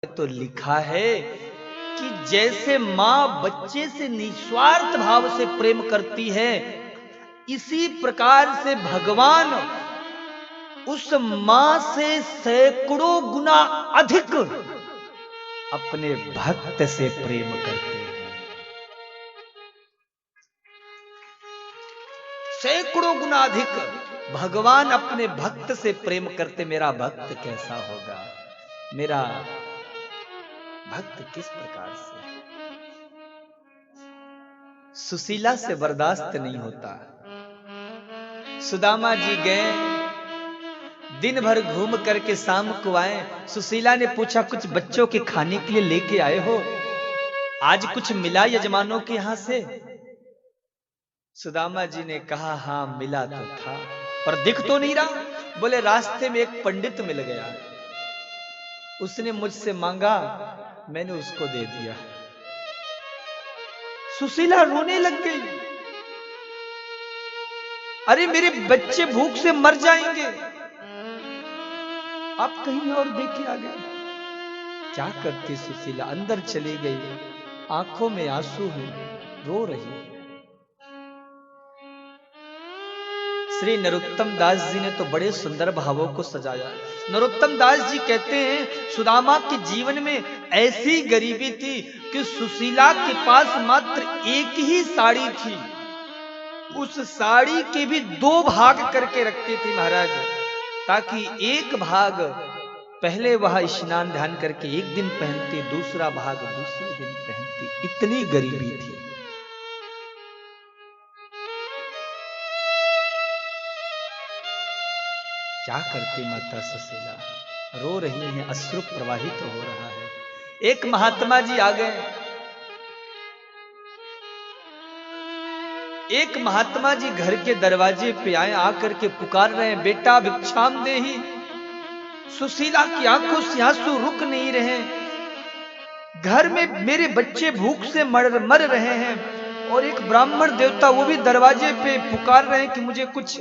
तो लिखा है कि जैसे मां बच्चे से निस्वार्थ भाव से प्रेम करती है, इसी प्रकार से भगवान उस मां से सैकड़ों गुना अधिक अपने भक्त से प्रेम करते हैं। सैकड़ों गुना अधिक भगवान अपने भक्त से प्रेम करते। मेरा भक्त कैसा होगा, मेरा भक्त किस प्रकार से। सुशीला से बर्दाश्त नहीं होता। सुदामा जी गए, दिन भर घूम करके शाम को आए। सुशीला ने पूछा, कुछ बच्चों के खाने के लिए लेके आए हो? आज कुछ मिला यजमानों के यहां से? सुदामा जी ने कहा, हां मिला तो था, पर दिख तो नहीं रहा। बोले, रास्ते में एक पंडित मिल गया, उसने मुझसे मांगा, मैंने उसको दे दिया। सुशीला रोने लग गई। अरे मेरे बच्चे भूख से मर जाएंगे, आप कहीं और देखे आ गए। क्या करती सुशीला? अंदर चली गई, आंखों में आंसू है, रो रही। श्री नरोत्तम दास जी ने तो बड़े सुंदर भावों को सजाया। नरोत्तम दास जी कहते हैं, सुदामा के जीवन में ऐसी गरीबी थी कि सुशीला के पास मात्र एक ही साड़ी थी। उस साड़ी के भी 2 भाग करके रखती थी महाराज, ताकि एक भाग पहले वह स्नान ध्यान करके एक दिन पहनती, दूसरा भाग दूसरे दिन पहनती। इतनी गरीबी थी। क्या करती माता सुशीला? रो रही हैं, अश्रु प्रवाहित हो रहा है। एक महात्मा जी आ गए। एक महात्मा जी घर के दरवाजे पे आए, आकर के पुकार रहे हैं, बेटा भिक्षाम देहि। सुशीला की आंखों से आंसू रुक नहीं रहे। घर में मेरे बच्चे भूख से मर रहे हैं, और एक ब्राह्मण देवता वो भी दरवाजे पे पुकार रहे हैं कि मुझे कुछ।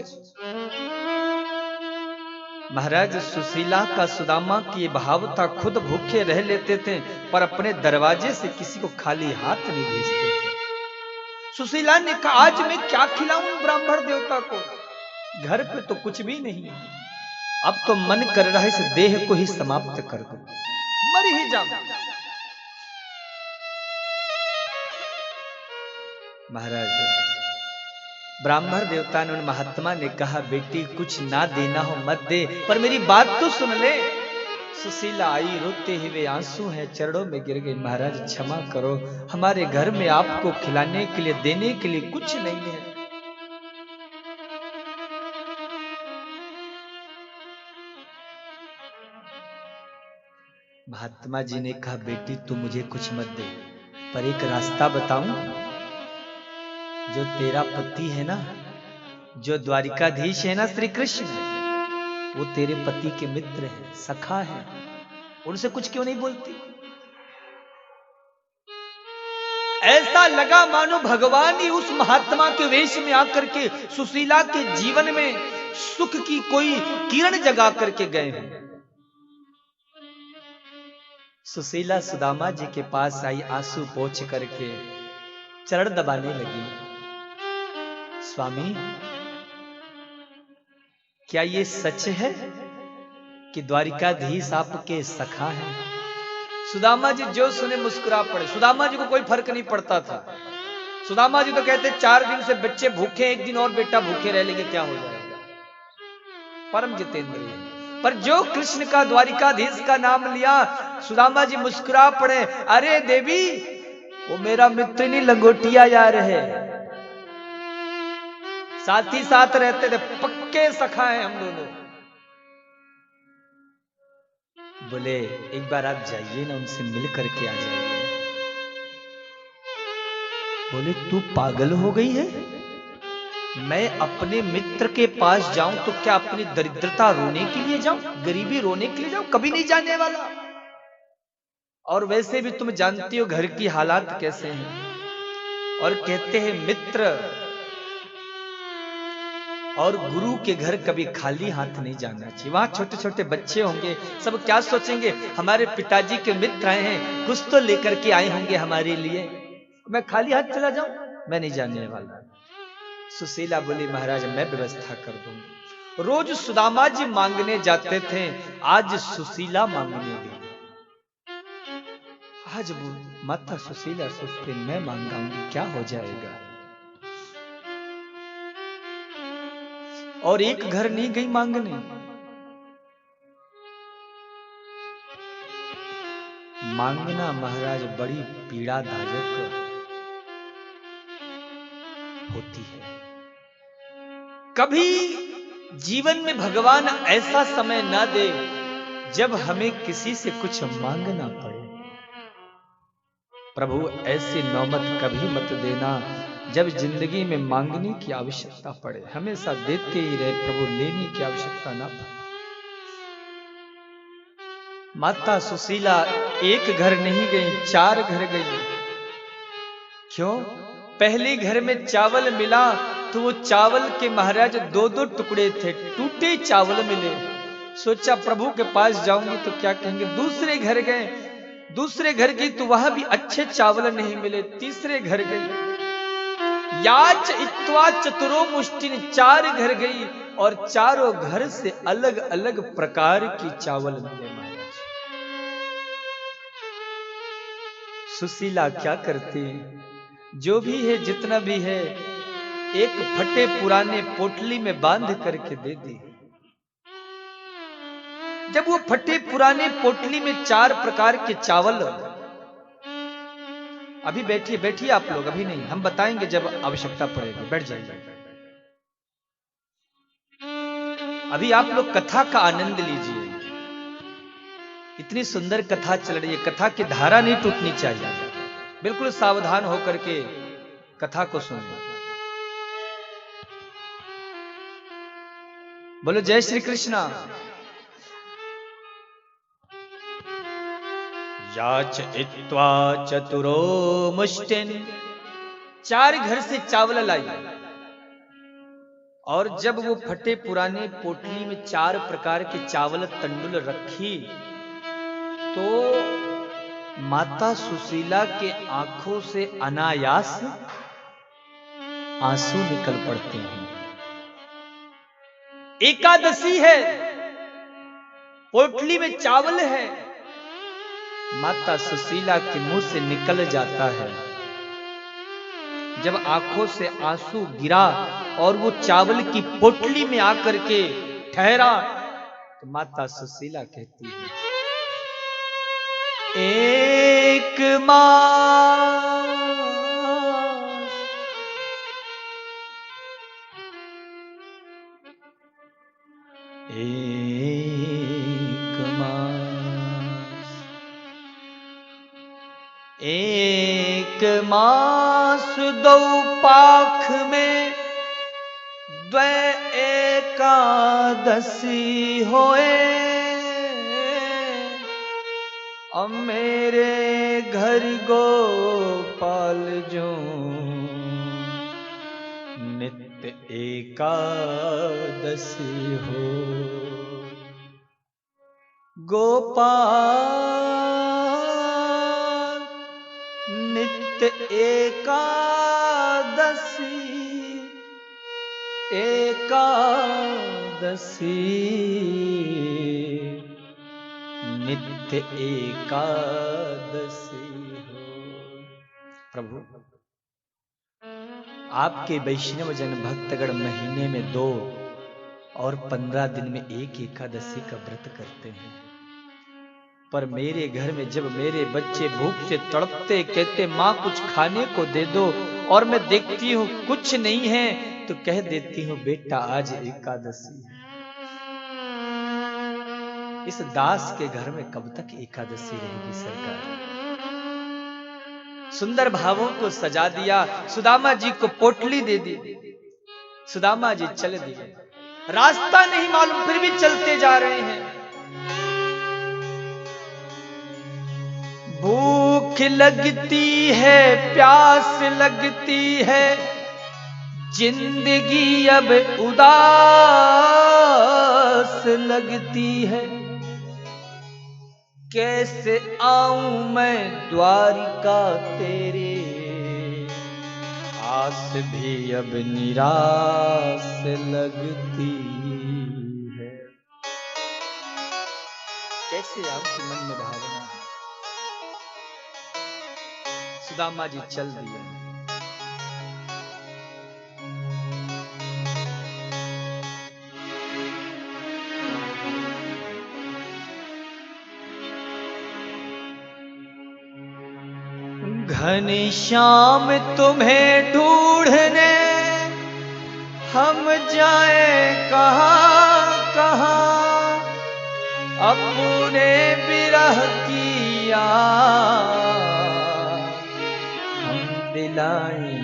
महाराज, सुशीला का सुदामा की भाव था, खुद भूखे रह लेते थे, पर अपने दरवाजे से किसी को खाली हाथ नहीं भेजते थे। सुशीला ने कहा, आज मैं क्या खिलाऊं ब्राह्मण देवता को? घर पे तो कुछ भी नहीं है। अब तो मन कर रहा है इस देह को ही समाप्त कर दूं, मर ही जाऊं। महाराज, ब्राह्मण देवता ने, उन महात्मा ने कहा, बेटी कुछ ना देना हो मत दे, पर मेरी बात तो सुन ले। सुशीला आई, रोते हुए आंसू है, चरणों में गिर गई। महाराज क्षमा करो, हमारे घर में आपको खिलाने के लिए, देने के लिए कुछ नहीं है। महात्मा जी ने कहा, बेटी तू मुझे कुछ मत दे, पर एक रास्ता बताऊं। जो तेरा पति है ना, जो द्वारिकाधीश है ना श्री कृष्ण, वो तेरे पति के मित्र है, सखा है, उनसे कुछ क्यों नहीं बोलती? ऐसा लगा मानो भगवान ही उस महात्मा के वेश में आकर के सुशीला के जीवन में सुख की कोई किरण जगा करके गए हैं। सुशीला सुदामा जी के पास आई, आंसू पोंछ करके चरण दबाने लगी। स्वामी, क्या ये सच है कि द्वारिकाधीश आपके सखा हैं? सुदामा जी जो सुने मुस्कुरा पड़े। सुदामा जी को कोई फर्क नहीं पड़ता था। सुदामा जी तो कहते, 4 दिन से बच्चे भूखे, एक दिन और बेटा भूखे रह लेंगे, क्या हो जाएगा। परम जितेंद्रिय। पर जो कृष्ण का द्वारिकाधीश का नाम लिया, सुदामा जी मुस्कुरा पड़े। अरे देवी, वो मेरा मित्र नहीं, लंगोटिया यार है, साथ ही साथ रहते थे, पक्के सखा हैं हम दोनों। बोले, एक बार आप जाइए ना, उनसे मिल करके आ जाइए। बोले, तू पागल हो गई है? मैं अपने मित्र के पास जाऊं तो क्या अपनी दरिद्रता रोने के लिए जाऊं, गरीबी रोने के लिए जाऊं? कभी नहीं जाने वाला। और वैसे भी तुम जानती हो घर की हालात कैसे हैं। और कहते हैं मित्र और गुरु के घर कभी खाली हाथ नहीं जाना चाहिए। वहां छोटे छोटे बच्चे होंगे, सब क्या सोचेंगे, हमारे पिताजी के मित्र आए हैं, कुछ तो लेकर के आए होंगे हमारे लिए, मैं खाली हाथ चला जाऊं? मैं नहीं जाने वाला। सुशीला बोली, महाराज मैं व्यवस्था कर दूंगी। रोज सुदामा जी मांगने जाते थे, आज सुशीला मांगने गई। आज वो माता सुशीला सोचते, मैं मांगाऊंगी क्या हो जाएगा। और एक घर नहीं गई मांगने, मांगना महाराज बड़ी पीड़ादायक होती है। कभी जीवन में भगवान ऐसा समय ना दे जब हमें किसी से कुछ मांगना पड़े। प्रभु ऐसी नौबत कभी मत देना जब जिंदगी में मांगने की आवश्यकता पड़े। हमेशा देते ही रहे प्रभु, लेने की आवश्यकता ना पड़े। माता सुशीला एक घर नहीं गई, 4 घर गई। क्यों? पहले घर में चावल मिला तो वो चावल के महाराज 2-2 टुकड़े थे, टूटे चावल मिले। सोचा प्रभु के पास जाऊंगी तो क्या कहेंगे। दूसरे घर गए, दूसरे घर गई तो वहां भी अच्छे चावल नहीं मिले। तीसरे घर गई, याच इत्वा चतुरो मुष्टिन, 4 घर गई और चारों घर से अलग अलग प्रकार की चावल मिले। महाराज सुशीला क्या करती, जो भी है जितना भी है एक फटे पुराने पोटली में बांध करके दे दी। जब वो फटे पुराने पोटली में 4 प्रकार के चावल, अभी बैठिए बैठिए आप लोग, अभी नहीं, हम बताएंगे जब आवश्यकता पड़ेगी, बैठ जाइए। अभी आप लोग कथा का आनंद लीजिए। इतनी सुंदर कथा चल रही है, कथा की धारा नहीं टूटनी चाहिए। बिल्कुल सावधान होकर के कथा को सुनिए। बोलो जय श्री कृष्णा। याच इत्वा चतुरो मुष्टिन, 4 घर से चावल लाई। और जब वो फटे पुराने पोटली में 4 प्रकार के चावल तंडुल रखी तो माता सुशीला के आंखों से अनायास आंसू निकल पड़ते हैं। एकादशी है, पोटली में चावल है, माता सुशीला के मुंह से निकल जाता है। जब आंखों से आंसू गिरा और वो चावल की पोटली में आकर के ठहरा तो माता सुशीला कहती है, एक मास एक मास 2 पाख में द्वै एकादशी होए। अब मेरे घर गोपाल जो नित्य एकादशी हो। गोपाल नित्य एकादशी, एकादशी नित्य एकादशी हो। प्रभु आपके वैष्णव जन भक्तगण महीने में 2 और 15 दिन में 1 एकादशी का व्रत करते हैं। पर मेरे घर में जब मेरे बच्चे भूख से तड़पते, कहते माँ कुछ खाने को दे दो, और मैं देखती हूँ कुछ नहीं है तो कह देती हूँ बेटा आज एकादशी है। इस दास के घर में कब तक एकादशी रहेगी सरकार। सुंदर भावों को सजा दिया, सुदामा जी को पोटली दे दी, सुदामा जी चल दिए। रास्ता नहीं मालूम फिर भी चलते जा रहे हैं। भूख लगती है, प्यास लगती है, जिंदगी अब उदास लगती है, कैसे आऊं मैं द्वारिका तेरे, आस भी अब निराश लगती है। कैसे आपके मन में भावना है? सुदामा जी चल दिए। घनश्याम तुम्हें ढूंढने हम जाए कहां कहां, अपने विरह की याद हम दिलाएं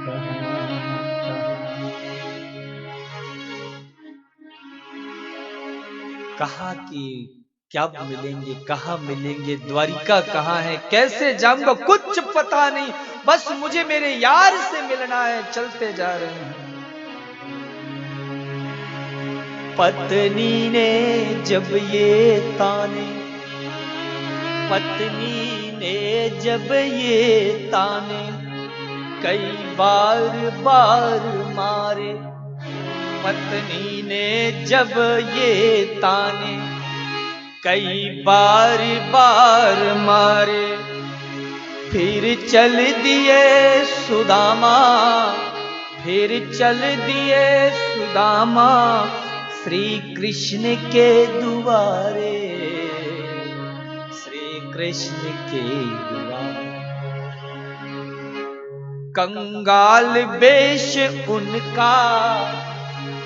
कहां कहां की क्या मिलेंगे, कहाँ मिलेंगे, द्वारिका कहाँ है, कैसे जाऊंगा कुछ पता नहीं, बस मुझे मेरे यार से मिलना है, चलते जा रहे हैं। पत्नी ने जब ये ताने, पत्नी ने जब ये ताने कई बार मारे, पत्नी ने जब ये ताने कई बार मारे, फिर चल दिए सुदामा, फिर चल दिए सुदामा श्री कृष्ण के दुआरे, श्री कृष्ण के दुआरे। कंगाल वेश उनका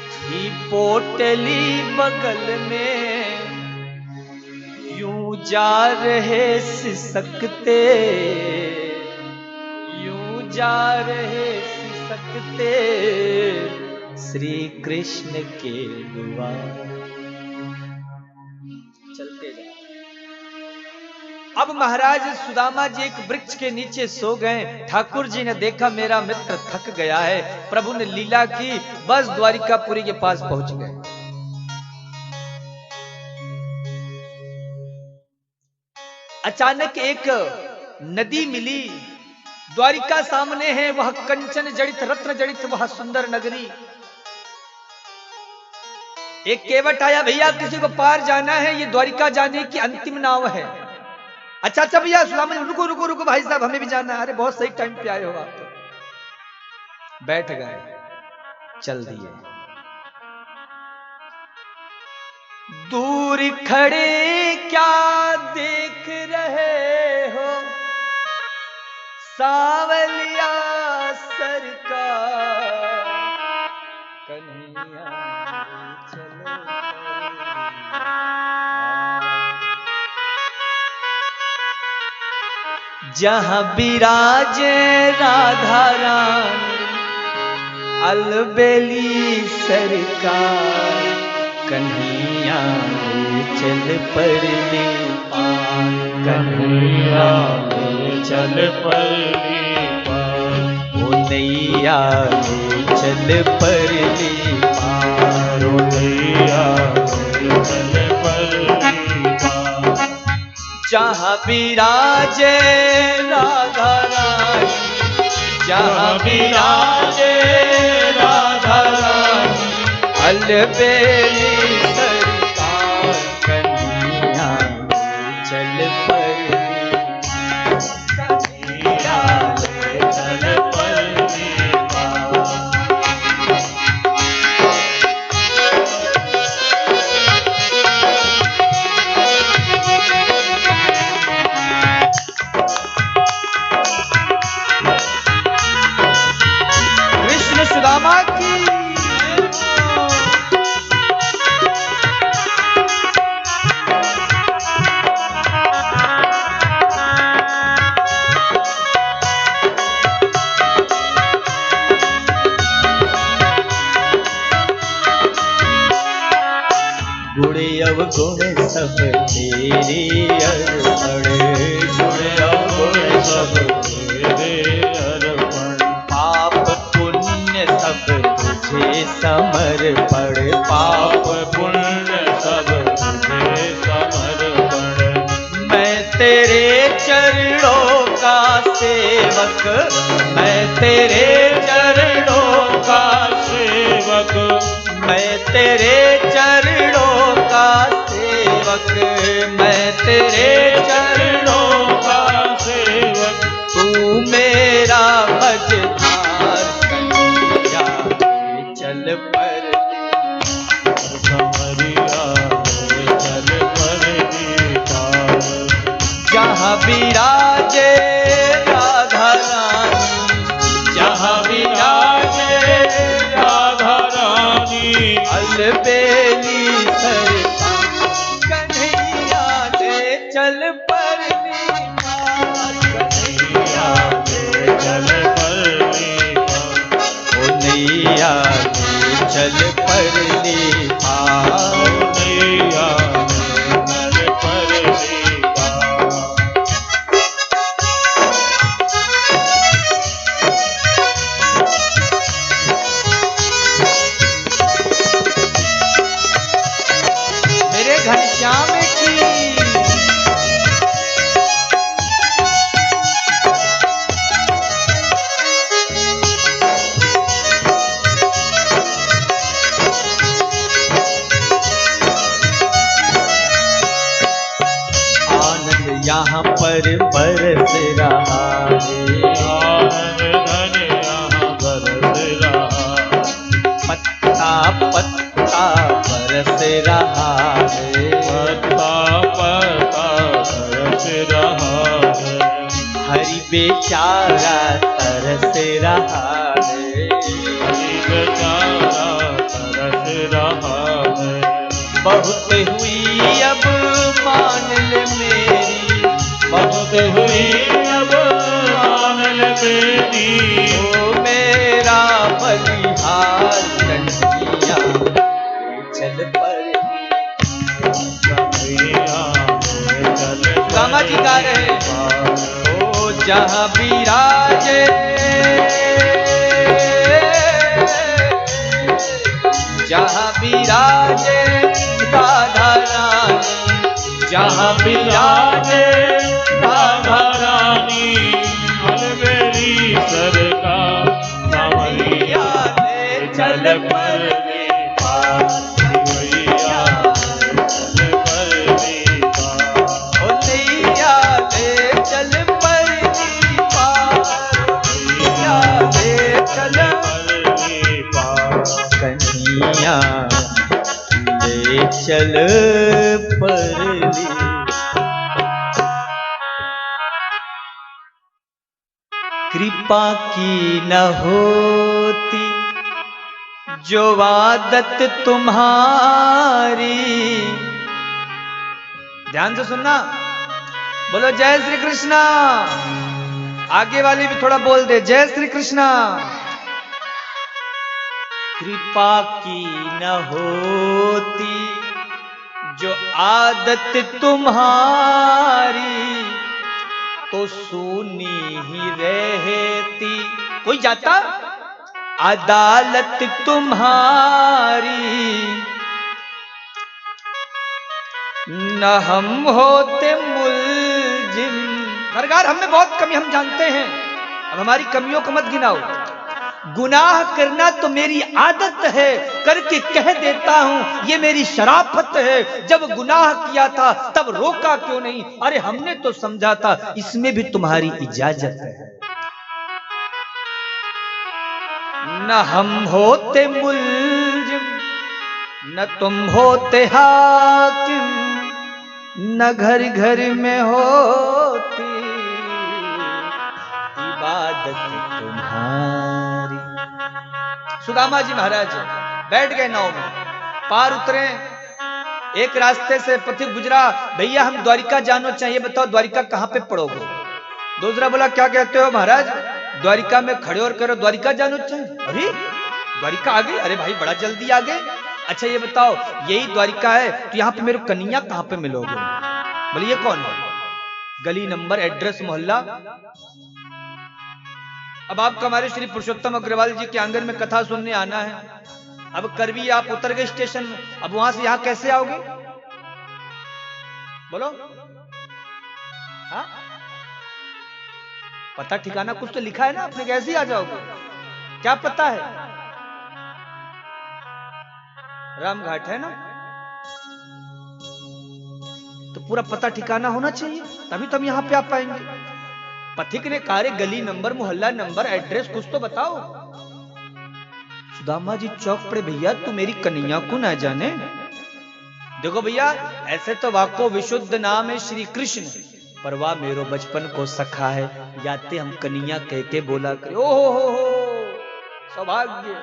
थी पोटली बगल में, यूं जा रहे सिसकते, यूं जा रहे सिसकते श्री कृष्ण के द्वार। चलते जा। अब महाराज सुदामा जी एक वृक्ष के नीचे सो गए। ठाकुर जी ने देखा मेरा मित्र थक गया है, प्रभु ने लीला की, बस द्वारिकापुरी के पास पहुंच गए। अचानक एक नदी मिली, द्वारिका सामने है, वह कंचन जड़ित रत्न जड़ित वह सुंदर नगरी। एक केवट आया, भैया किसी को पार जाना है, ये द्वारिका जाने की अंतिम नाव है। अच्छा अच्छा भैया, सुदामा जी रुको रुको रुको भाई साहब, हमें भी जाना है। अरे बहुत सही टाइम पे आए हो आप तो। बैठ गए, चल दिए। दूर खड़े क्या देख रहे हो, सावलिया सरकार, कन्हैया चलो जहां विराजे राधा रानी, अलबेली सरकार, कन्हैया चल परली पार, कन्हैया चल परली पार, ओ नैया चल परली पार, ओ नैया चल परली पार। जहाँ विराजे राधा रानी, जहाँ विराजे राधा रानी, अलबेली सरकार, कन्हैया चल परली, कन्हैया चल परली पार। कृष्ण सुदामा की गुण सब तेरे अर्पण, गुण सब तेरे अर्पण, पाप पुण्य सब चरणों का सेवक, मैं तेरे चरणों का सेवक, मैं तेरे चरणों का सेवक, मैं तेरे चरणों का सेवक, तू मेरा मझधार कन्हैया चल पर समरिया चल पर पार, जहाँ विराजे राधा रानी, जहाँ विराजे राधा रानी, अलबेली सरता कन्हैया ले चल पर पार, कन्हैया ले चल पर ओ नैया ले चल पर पार। नैया चल पर मेरे घनश्याम की आनंद यहाँ पर बरस रहा है, आनंद धन यहाँ बरस रहा, पत्ता पत्ता बरस रहा है, पत्ता पत्ता बरस रहा है, हरि बेचारा तरस रहा है, बेचारा तरस रहा है, बहुत हुई अब मान ले मेरी, बहुत हुई अब आनल मेरी, ओ मेरा बलिहार कन्हैया चल पर कन्हैया चल रामा जी गा रहे हैं, ओ जहाँ विराजे जहाँ विराजे राधा रानी, जहाँ विराजे राधा रानी, अलबेली सरकार, कन्हैया ले चल पर पार, कन्हैया चल पर पार, ओ नैया ले चल पर पार, नैया ले चल कन्हैया ले चल पर कृपा की न होती जो आदत तुम्हारी। ध्यान से सुनना, बोलो जय श्री कृष्णा। आगे वाली भी थोड़ा बोल दे, जय श्री कृष्णा। कृपा की न होती जो आदत तुम्हारी तो सुनी ही रहती कोई जाता अदालत तुम्हारी। न हम होते मुलजिम, सरकार हम में बहुत कमी हम जानते हैं, अब हमारी कमियों को मत गिनाओ। गुनाह करना तो मेरी आदत है, करके कह देता हूं ये मेरी शराफत है। जब गुनाह किया था तब रोका क्यों नहीं? अरे हमने तो समझा था इसमें भी तुम्हारी इजाजत है। न हम होते मुलजिम न तुम होते हाकिम, न घर घर में होती इबादत तुम्हारी। सुदामा जी महाराज बैठ गए नाव में, पार उतरे, एक रास्ते से पथिक गुजरा, भैया हम द्वारिका जानो चाहिए, बताओ द्वारिका कहां पे पड़ोगे? दूसरा बोला क्या कहते हो महाराज, द्वारिका में खड़े और करो द्वारिका जानो चाहिए। अरे द्वारिका आ गई? अरे भाई बड़ा जल्दी आ गए। अच्छा ये बताओ यही द्वारिका है तो यहाँ पे मेरे कन्हैया कहां पे मिलोगे? बोले ये कौन है? गली नंबर एड्रेस मोहल्ला। अब आपका हमारे श्री पुरुषोत्तम अग्रवाल जी के आंगन में कथा सुनने आना है। अब करवी आप उतर गए स्टेशन में, अब वहां से यहां कैसे आओगे? बोलो हाँ? पता ठिकाना कुछ तो लिखा है ना, आपने कैसे ही आ जाओगे? क्या पता है? रामघाट है ना, तो पूरा पता ठिकाना होना चाहिए, तभी तो हम यहां पे आ पाएंगे। पथिक ने कहा, गली नंबर, मोहल्ला नंबर, एड्रेस कुछ तो बताओ। सुदामा जी चौक पड़े, भैया तू मेरी कन्हैया को ना जाने? देखो भैया, ऐसे तो वाको विशुद्ध नाम है श्री कृष्ण, पर वाह मेरो बचपन को सखा है, याते हम कन्हैया कह के बोला करे। ओ हो, सौभाग्य,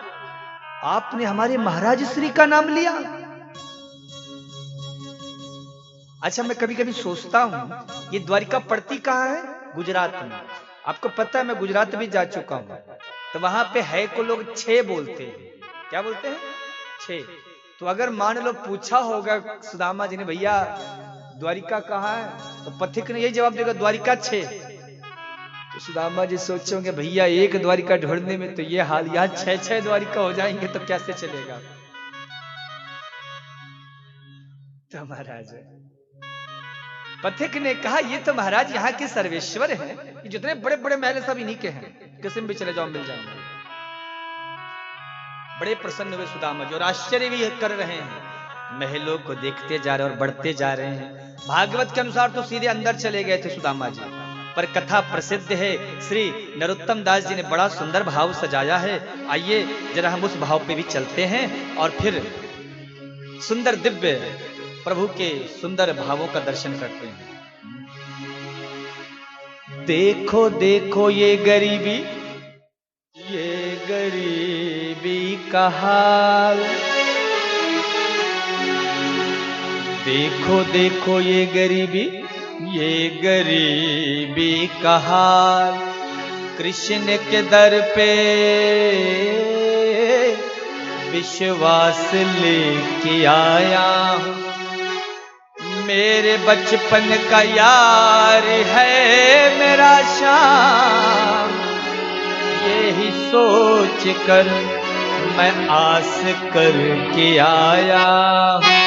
आपने हमारे महाराज श्री का नाम लिया। अच्छा, मैं कभी कभी सोचता हूं, ये द्वारिका पड़ती कहां है? गुजरात में। आपको पता है मैं गुजरात भी जा चुका हूं, तो वहां पे है को लोग छे बोलते हैं। क्या बोलते हैं? छे। तो अगर मान लो पूछा होगा सुदामा जी ने, भैया द्वारिका कहाँ है, तो पथिक ने यही जवाब देगा, द्वारिका छे। तो सुदामा जी सोचोगे, भैया एक द्वारिका ढूंढने में तो ये हाल, यहाँ छह द्वारिका हो जाएंगे तो कैसे चलेगा? तो महाराज पथिक ने कहा, ये तो महाराज यहाँ के सर्वेश्वर हैं, जितने बड़े बड़े महल सब इन्हीं के हैं, किसी में भी चले जाओ मिल जाएंगे। बड़े प्रसन्न हुए सुदामा जी और आश्चर्य भी कर रहे हैं, महलों को देखते जा रहे और बढ़ते जा रहे हैं। भागवत के अनुसार तो सीधे अंदर चले गए थे सुदामा जी, पर कथा प्रसिद्ध है, श्री नरोत्तम दास जी ने बड़ा सुंदर भाव सजाया है। आइए जरा हम उस भाव पे भी चलते हैं और फिर सुंदर दिव्य प्रभु के सुंदर भावों का दर्शन करते हैं। देखो देखो ये गरीबी का हाल, देखो देखो ये गरीबी का हाल, कृष्ण के दर पे विश्वास लेके आया हूं, मेरे बचपन का यार है मेरा श्याम, यही सोच कर मैं आस करके आया हूं।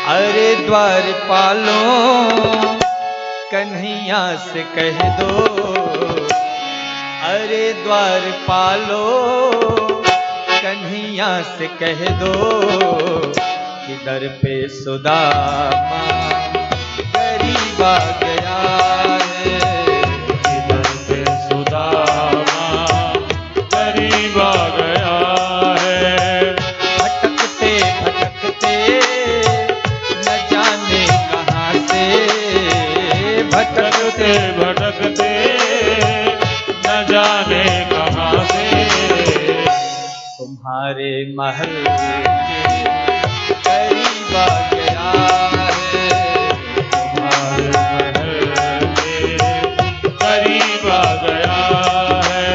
अरे द्वारपालों कन्हैया से कह दो, अरे द्वारपालों कन्हैया से कह दो, कि दर पे सुदामा गरीब आ गया है, कि दर पे सुदामा गरीब आ गया है। भटकते भटकते न जाने कहां से, भटकते भटकते न जाने कहां से, तुम्हारे महल के करीब आ गया है, तुम्हारे महल के करीब आ गया है।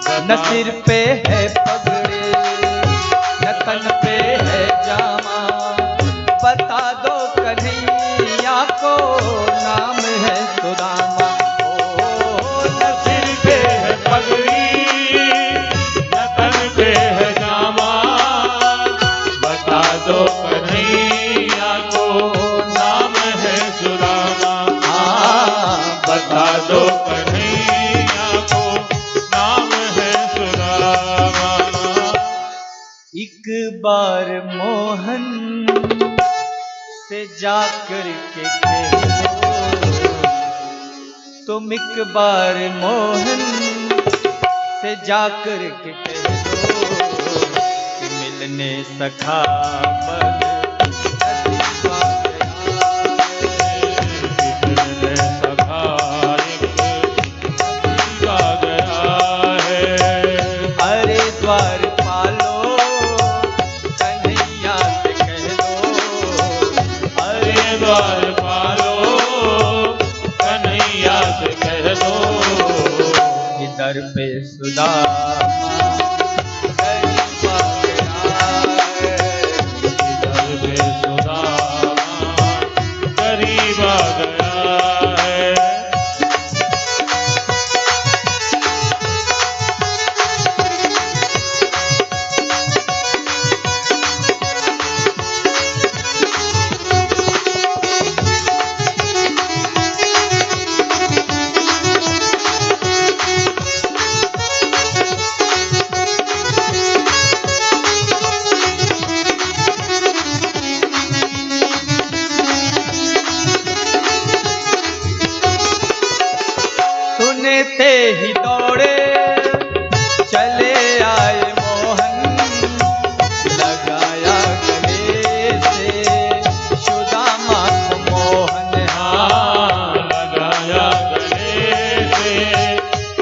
न सिर पे है पगड़ी न तन पे है जामा, बता दो कन्हैया को नाम है सुदामा। न सिर पे है पगड़ी न तन पे है जामा, बता दो कन्हैया को नाम है सुदामा। बता दो कन्हैया को नाम है सुदामा। एक बार मोहन से जाकर के कह दो, तुम एक बार मोहन से जाकर के कह दो कि मिल मिलने सखा पद मिलने सखा आ गया है। अरे द्वार पालो कन्हैया से कह दो, अरे द्वार पालो कन्हैया से कह दो, इधर पे सुदामा गरीब आ गया है। इधर पे सुदामा गरीब आ गया है। सुनते ही दौड़े चले आए मोहन, लगाया गले से सुदामा को मोहन। हाँ, लगाया गले से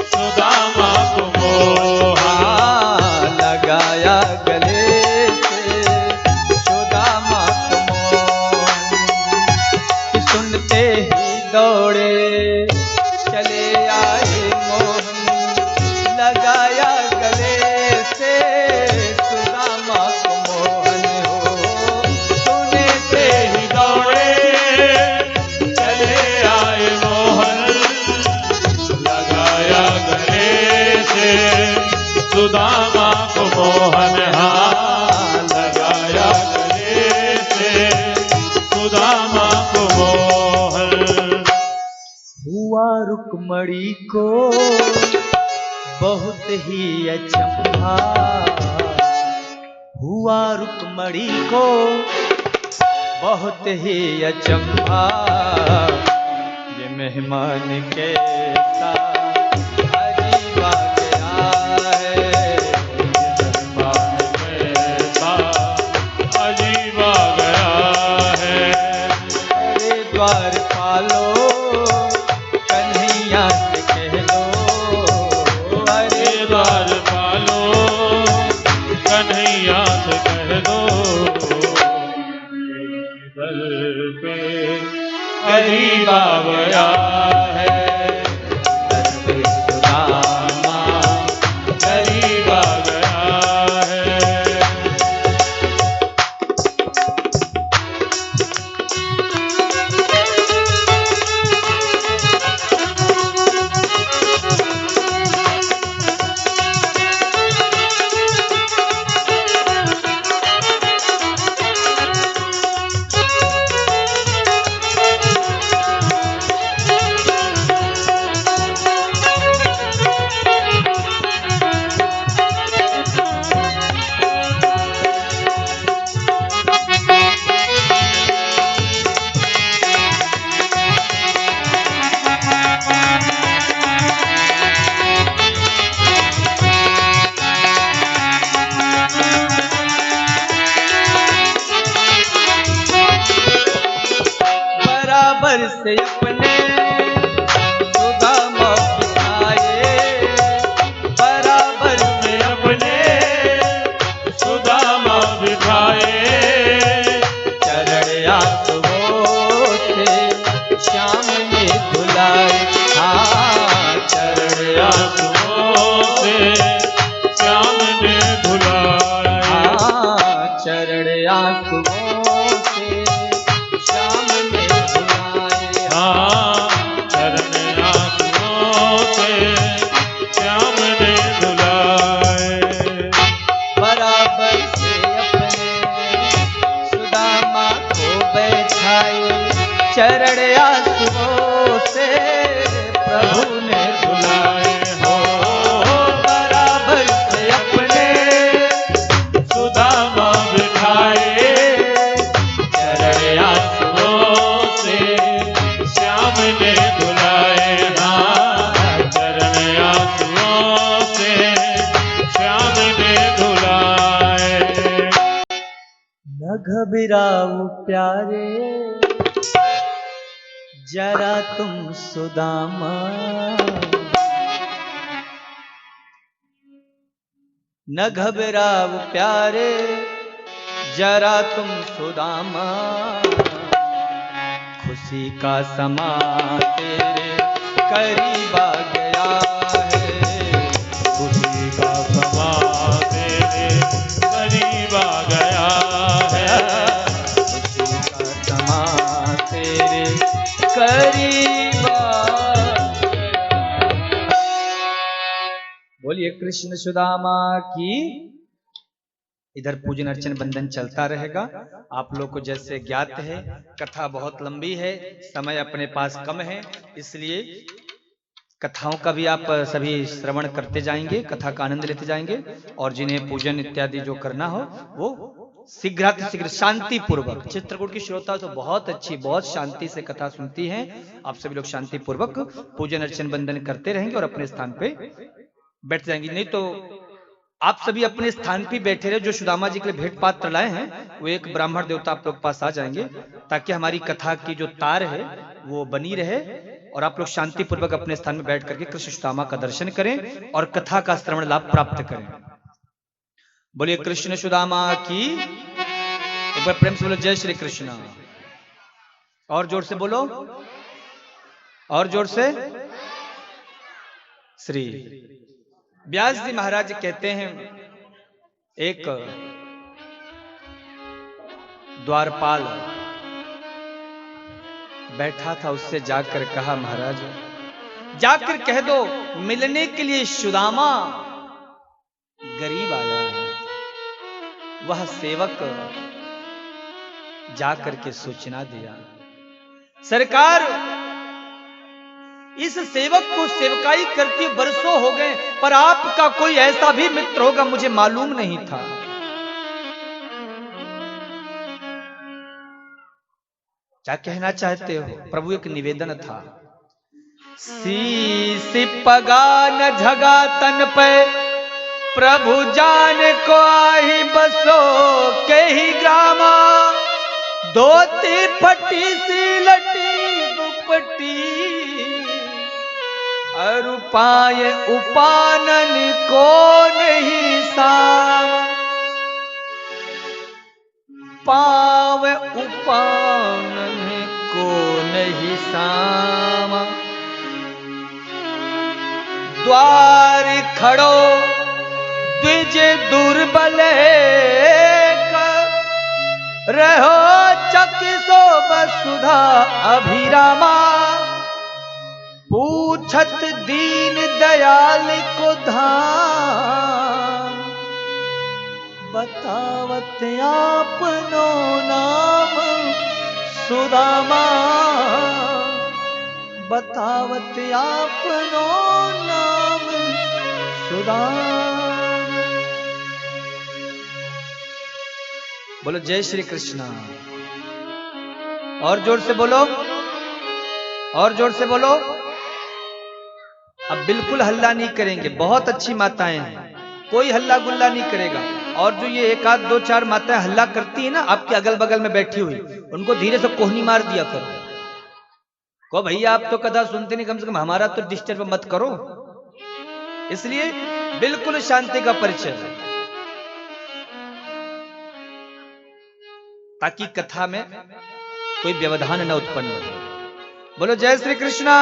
सुदामा को मोहन। हाँ, लगाया गले से सुदामा को मोहन। कि सुनते ही दौड़े चले आए मोहन, लगाया गले से सुदामा को मोहन। हो सुनते ही दौड़े चले आए मोहन, लगाया गले से सुदामा को मोहन। हाँ, लगाया गले से सुदामा को मोहन। हुआ रुक्मणी को बहुत ही अचंभा, हुआ रुक्मणी को बहुत ही अचंभा, ये मेहमान कैसा अजीब आ गया है। मेहमान कैसा अजीब आ गया है। अरे द्वार पालो कन्हैया से कह दो, अरे द्वार पालो कन्हैया से कह दो, दर पे गरीब आ गया है। दर पे सुदामा गरीब आ गया है। बराबर से अपने सुदामा बिठाए, बराबर में अपने सुदामा बिठाए, चरण आंसुओं से श्याम ने धुलाए। हाँ, चरण आंसुओं से श्याम ने धुलाए। हाँ, चरण आंसुओं से श्याम ने धुलाए। हाँ, चरण आंसुओं से श्याम ने धुलाए। बराबर से अपने सुदामा को बैठाए, चरण आंसुओं से प्रभु ने धुलाए। हो बराबर से अपने सुदामा बिठाए, घबराओ प्यारे जरा तुम सुदामा, न घबराओ प्यारे जरा तुम सुदामा, खुशी का समा तेरे करीब आ गया है, खुशी का समा तेरे करीब आ गया है, खुशी का समा तेरे करीब आ गया। बोलिए कृष्ण सुदामा की। इधर पूजन अर्चन बंधन चलता रहेगा। आप लोग को जैसे ज्ञात है कथा बहुत लंबी है, समय अपने पास कम है, इसलिए कथाओं का भी आप सभी श्रवण करते जाएंगे, कथा का आनंद लेते जाएंगे, और जिन्हें पूजन इत्यादि जो करना हो वो शीघ्र शांति पूर्वक। चित्रकूट की श्रोता तो बहुत अच्छी, बहुत शांति से कथा सुनती हैं। आप सभी लोग शांति पूर्वक पूजन अर्चन बंधन करते रहेंगे और अपने स्थान पे बैठ जाएंगे। नहीं तो आप सभी अपने स्थान पे बैठे रहे। जो सुदामा जी के लिए भेंट पात्र लाए हैं वो एक ब्राह्मण देवता आप लोग पास आ जाएंगे, ताकि हमारी कथा की जो तार है वो बनी रहे और आप लोग शांति पूर्वक अपने स्थान में बैठ करके कृष्ण सुदामा का दर्शन करें और कथा का श्रवण लाभ प्राप्त करें। बोलिए कृष्ण सुदामा की। एक बार प्रेम से बोलो जय श्री कृष्ण। और जोर से बोलो, और जोर से। श्री व्यास जी महाराज कहते हैं, एक द्वारपाल बैठा था, उससे जाकर कहा महाराज जाकर कह दो मिलने के लिए सुदामा गरीब आया है। वह सेवक जाकर के सूचना दिया, सरकार इस सेवक को सेवकाई करते बरसों हो गए, पर आपका कोई ऐसा भी मित्र होगा मुझे मालूम नहीं था। क्या कहना चाहते हो? प्रभु एक निवेदन था। शीश पगा न झगा तन पे प्रभु जान को आही बसो के ही ग्रामा, धोती फटी सी लटी दुपटी अरुपाय उपानन को नहीं साम, पाव उपानन को नहीं साम, द्वार खड़ो द्विज दुर्बल रहो चकिसो वसुधा अभिरामा, पूछत दीन दयाल को धाम, बतावत आपनो नाम सुदामा, बतावत आपनो नाम सुदामा। बोलो जय श्री कृष्ण। और जोर से बोलो, और जोर से बोलो। अब बिल्कुल हल्ला नहीं करेंगे, बहुत अच्छी माताएं हैं, कोई हल्ला गुल्ला नहीं करेगा। और जो ये एक आध दो चार माताएं हल्ला करती है ना आपके अगल बगल में बैठी हुई, उनको धीरे से कोहनी मार दिया करो, को भैया आप तो कथा सुनते नहीं, कम से कम हमारा तो डिस्टर्ब मत करो। इसलिए बिल्कुल शांति का परिचय, ताकि कथा में कोई व्यवधान न उत्पन्न हो। बोलो जय श्री कृष्णा।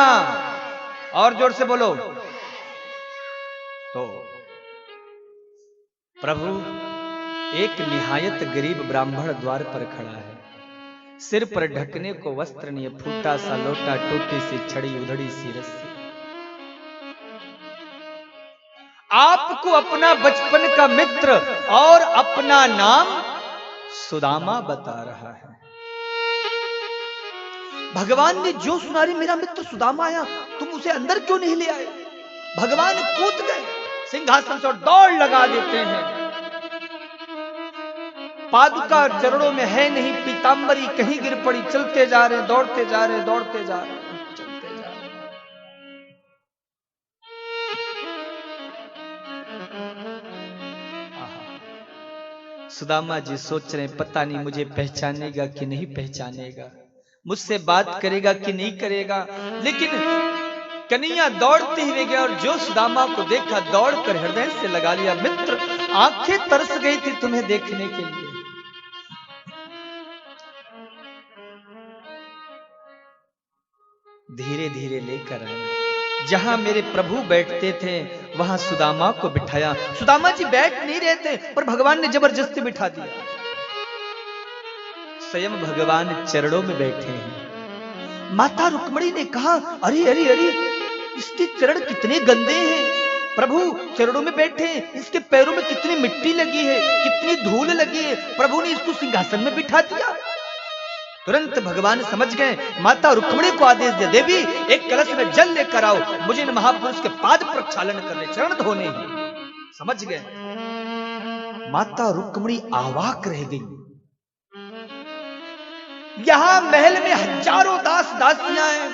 और जोर से बोलो। तो प्रभु एक निहायत गरीब ब्राह्मण द्वार पर खड़ा है, सिर पर ढकने को वस्त्र नहीं, फूटा सा लोटा, टूटी सी छड़ी, उधड़ी सी रस्सी। आपको अपना बचपन का मित्र और अपना नाम सुदामा बता रहा है। भगवान ने जो सुना रही मेरा मित्र सुदामा आया, तुम उसे अंदर क्यों नहीं ले आए? भगवान कूद गए सिंहासन से और दौड़ लगा देते हैं। पादुका चरणों में है नहीं, पीतांबरी कहीं गिर पड़ी, चलते जा रहे, दौड़ते जा रहे, दौड़ते जा रहे, चलते जा रहे। सुदामा जी सोच रहे हैं, पता नहीं मुझे पहचानेगा कि नहीं पहचानेगा, मुझसे बात करेगा कि नहीं करेगा। लेकिन कन्हैया दौड़ते हुए गया और जो सुदामा को देखा दौड़कर हृदय से लगा लिया। मित्र, आंखें तरस गई थी तुम्हें देखने के लिए। धीरे धीरे लेकर आए, जहां मेरे प्रभु बैठते थे वहां सुदामा को बिठाया। सुदामा जी बैठ नहीं रहे थे पर भगवान ने जबरदस्ती बिठा दिया। स्वयं भगवान चरणों में बैठे हैं। माता रुक्मिणी ने कहा, अरे अरे अरे, इसके चरण कितने गंदे हैं। प्रभु चरणों में बैठे हैं, इसके पैरों में कितनी मिट्टी लगी है, कितनी धूल लगी है। प्रभु ने इसको सिंहासन में बिठा दिया। तुरंत भगवान समझ गए। माता रुक्मिणी को आदेश दिया, देवी एक कलश में जल लेकर आओ, मुझे इन महापुरुष के पाद प्रक्षालन करने, चरण धोने हैं। समझ गए। माता रुक्मिणी अवाक रह गई। यहां महल में हजारों दास दासियां हैं,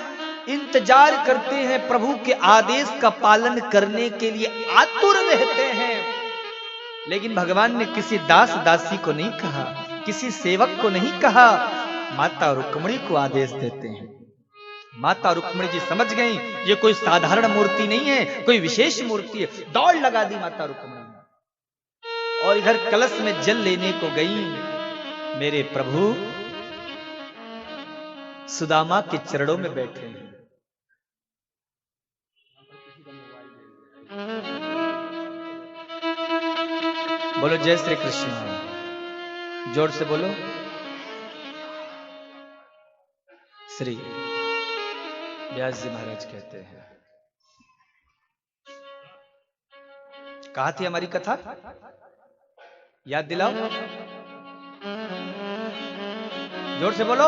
इंतजार करते हैं, प्रभु के आदेश का पालन करने के लिए आतुर रहते हैं। लेकिन भगवान ने किसी दास दासी को नहीं कहा, किसी सेवक को नहीं कहा, माता रुक्मिणी को आदेश देते हैं। माता रुक्मिणी जी समझ गई ये कोई साधारण मूर्ति नहीं है, कोई विशेष मूर्ति है। दौड़ लगा दी माता रुक्मिणी और इधर कलश में जल लेने को गई। मेरे प्रभु सुदामा के चरणों में बैठे हैं। बोलो जय श्री कृष्ण, जोर से बोलो। श्री व्यास जी महाराज कहते हैं, कहा थी हमारी कथा, याद दिलाओ, जोर से बोलो।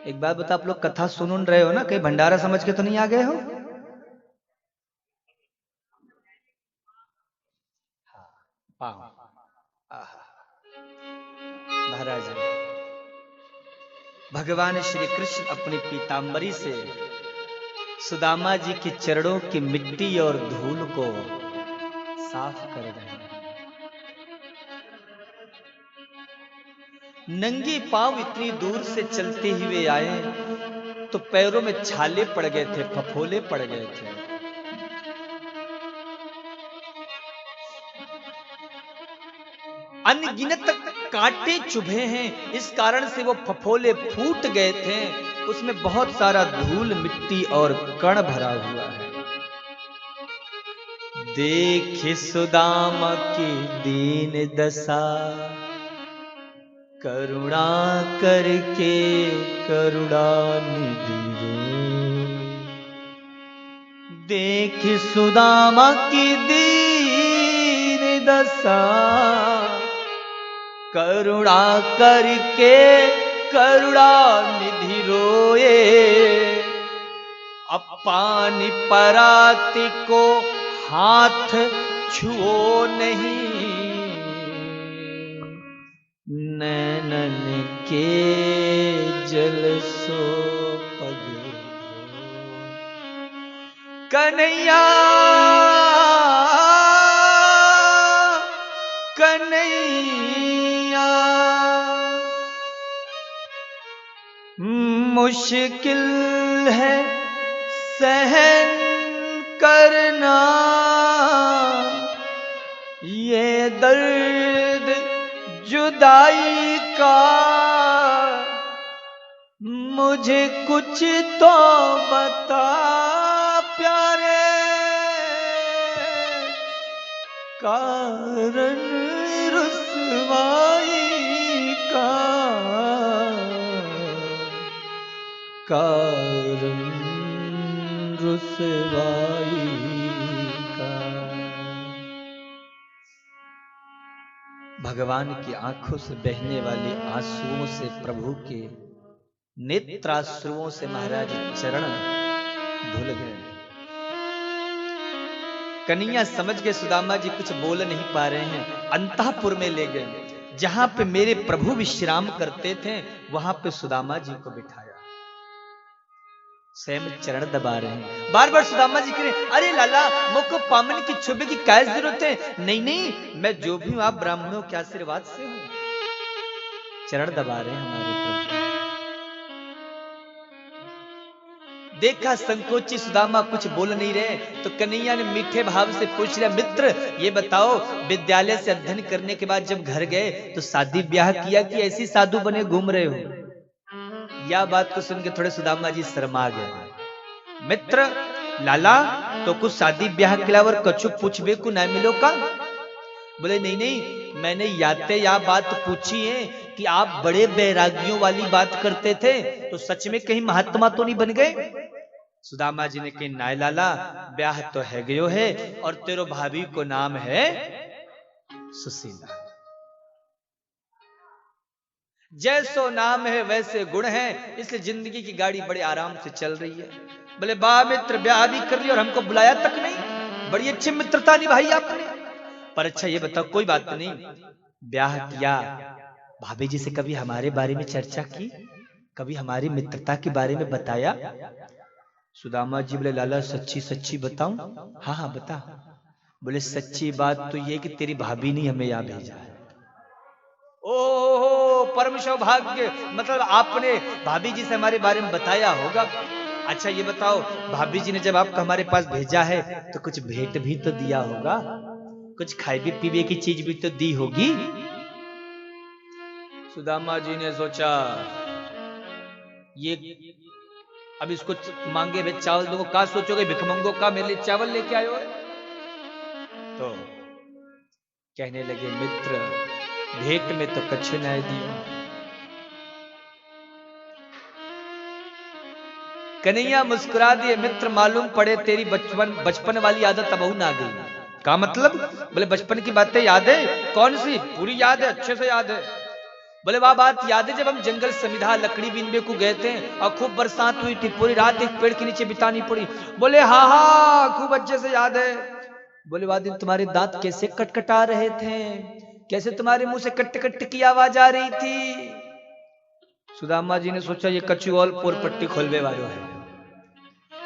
एक बात बता, आप लोग कथा सुन रहे हो ना, कहीं भंडारा समझ के तो नहीं आ गए हो? महाराज भगवान श्री कृष्ण अपनी पीतांबरी से सुदामा जी के चरणों की मिट्टी और धूल को साफ कर रहे हैं। नंगे पांव इतनी दूर से चलते हुए आए तो पैरों में छाले पड़ गए थे, फफोले पड़ गए थे। अनगिनत कांटे चुभे हैं, इस कारण से वो फफोले फूट गए थे। उसमें बहुत सारा धूल, मिट्टी और कण भरा हुआ है। देख सुदामा की दीन दशा, करुणा करके करुणा निधि रो। देख सुदामा की दीन दशा, करुणा करके करुणा निधि रोए। अपानी पराती को हाथ छुओ नहीं, नैनन के जल सो पग। कन्हैया कन्हैया मुश्किल है सहन करना, ये दर्द जुदाई का। मुझे कुछ तो बता प्यारे, कारण रुसवाई का, कारण रुसवाई का। भगवान की आंखों से बहने वाले आंसुओं से, प्रभु के नेत्राश्रुओं से महाराज चरण धुल गए। कन्हैया समझ गए सुदामा जी कुछ बोल नहीं पा रहे हैं, अंतःपुर में ले गए। जहां पे मेरे प्रभु विश्राम करते थे वहां पे सुदामा जी को बिठाया। स्वयं चरण दबा रहे हैं। बार बार सुदामा जी कह रहे हैं, अरे लाला मुझको पामन की छुबे की क्या जरूरत है? नहीं नहीं, मैं जो भी हूं आप ब्राह्मणों के आशीर्वाद से हूं। चरण दबा रहे हैं हमारे प्रभु। देखा संकोची सुदामा कुछ बोल नहीं रहे, तो कन्हैया ने मीठे भाव से पूछ लिया, मित्र ये बताओ, विद्यालय से अध्ययन करने के बाद जब घर गए तो शादी ब्याह किया कि ऐसी साधु बने घूम रहे हो? यह बात को सुन के थोड़े सुदामा जी शर्मा गए। मित्र लाला तो कुछ शादी ब्याह के अलावा कछु पूछबे को ना मिलो का? बोले नहीं नहीं, मैंने याते या बात पूछी है कि आप बड़े बैरागियों वाली बात करते थे, तो सच में कहीं महात्मा तो नहीं बन गए? सुदामा जी ने कही, नाय लाला ब्याह तो है गयो है, और तेरो भाभी को नाम है सुशीला। जैसो नाम है वैसे गुण है, इसलिए जिंदगी की गाड़ी बड़े आराम से चल रही है। बोले बा मित्र, ब्याह भी कर लिया और हमको बुलाया तक नहीं, बड़ी अच्छी मित्रता निभाई आपने। पर अच्छा ये बताओ, कोई बात नहीं, ब्याह किया, भाभी जी से कभी हमारे बारे में चर्चा की? कभी हमारी मित्रता के बारे में बताया? सुदामा जी बोले, लाला सच्ची सच्ची बताऊं? हाँ हाँ बता। बोले सच्ची बात तो ये कि तेरी भाभी ने हमें यहाँ भेजा है। ओहो परम सौभाग्य, मतलब आपने भाभी जी से हमारे बारे में बताया होगा। अच्छा ये बताओ, भाभी जी ने जब आपको हमारे पास भेजा है तो कुछ भेंट भी तो दिया होगा, कुछ खाए पीने की चीज भी तो दी होगी। सुदामा जी ने सोचा, ये अब इसको मांगे में चावल दो, का सोचोगे भिखमंगो का मेरे लिए चावल लेके आयो है? तो कहने लगे, मित्र भेंट में तो कछु न दियो। कन्हैया मुस्कुरा दिए, मित्र मालूम पड़े तेरी बचपन वाली आदत अब ना गई। का मतलब? बोले बचपन की बातें याद है? कौन सी? पूरी याद है, अच्छे से याद है। बोले वाह बात याद है, जब हम जंगल समिधा लकड़ी बीनने को गए थे और खूब बरसात हुई थी, पूरी रात एक पेड़ के नीचे बितानी पड़ी। बोले हाँ हाँ खूब अच्छे से याद है। बोले वाह दिन तुम्हारे दांत कैसे कटकटा रहे थे, कैसे तुम्हारे मुंह से कट कट की आवाज आ रही थी। सुदामा जी ने सोचा ये कछु और पोर पट्टी खोलवे वालो है।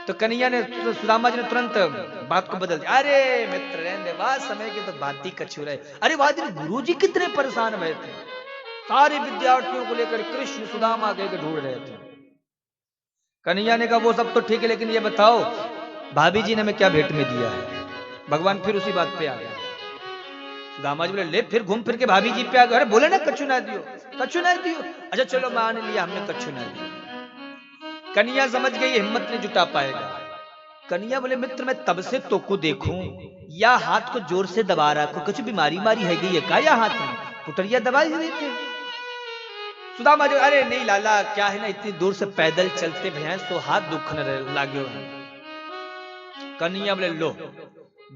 तो कन्हैया ने, सुदामा जी ने तुरंत बात को बदल दिया, अरे मित्र रहने वाह समय की तो बात ही कछु रहे। अरे वाह दिन गुरुजी कितने परेशान हुए थे, सारे विद्यार्थियों को लेकर कृष्ण सुदामा के ढूंढ रहे थे। कन्हैया ने कहा वो सब तो ठीक है, लेकिन ये बताओ भाभी जी ने हमें क्या भेंट में दिया है? भगवान फिर उसी बात पे आ गया। सुदामा जी बोले, ले फिर घूम फिर के भाभी जी पे आ गए। अरे बोले ना कछु ना दियो, कछु ना दियो। अच्छा चलो मान लिया हमने कछु ना दियो। कन्हैया समझ गई हिम्मत नहीं जुटा पाएगा। कन्हैया बोले, मित्र मैं तब से तो को देखूं, या हाथ को जोर से दबा रहा को, कुछ बीमारी मारी है गई है का? या हाथ में पुटरिया दबा ही देते। सुदामा जी, अरे नहीं लाला क्या है ना, इतनी दूर से पैदल चलते भैया तो हाथ दुखने लागो। कन्हैया बोले, लो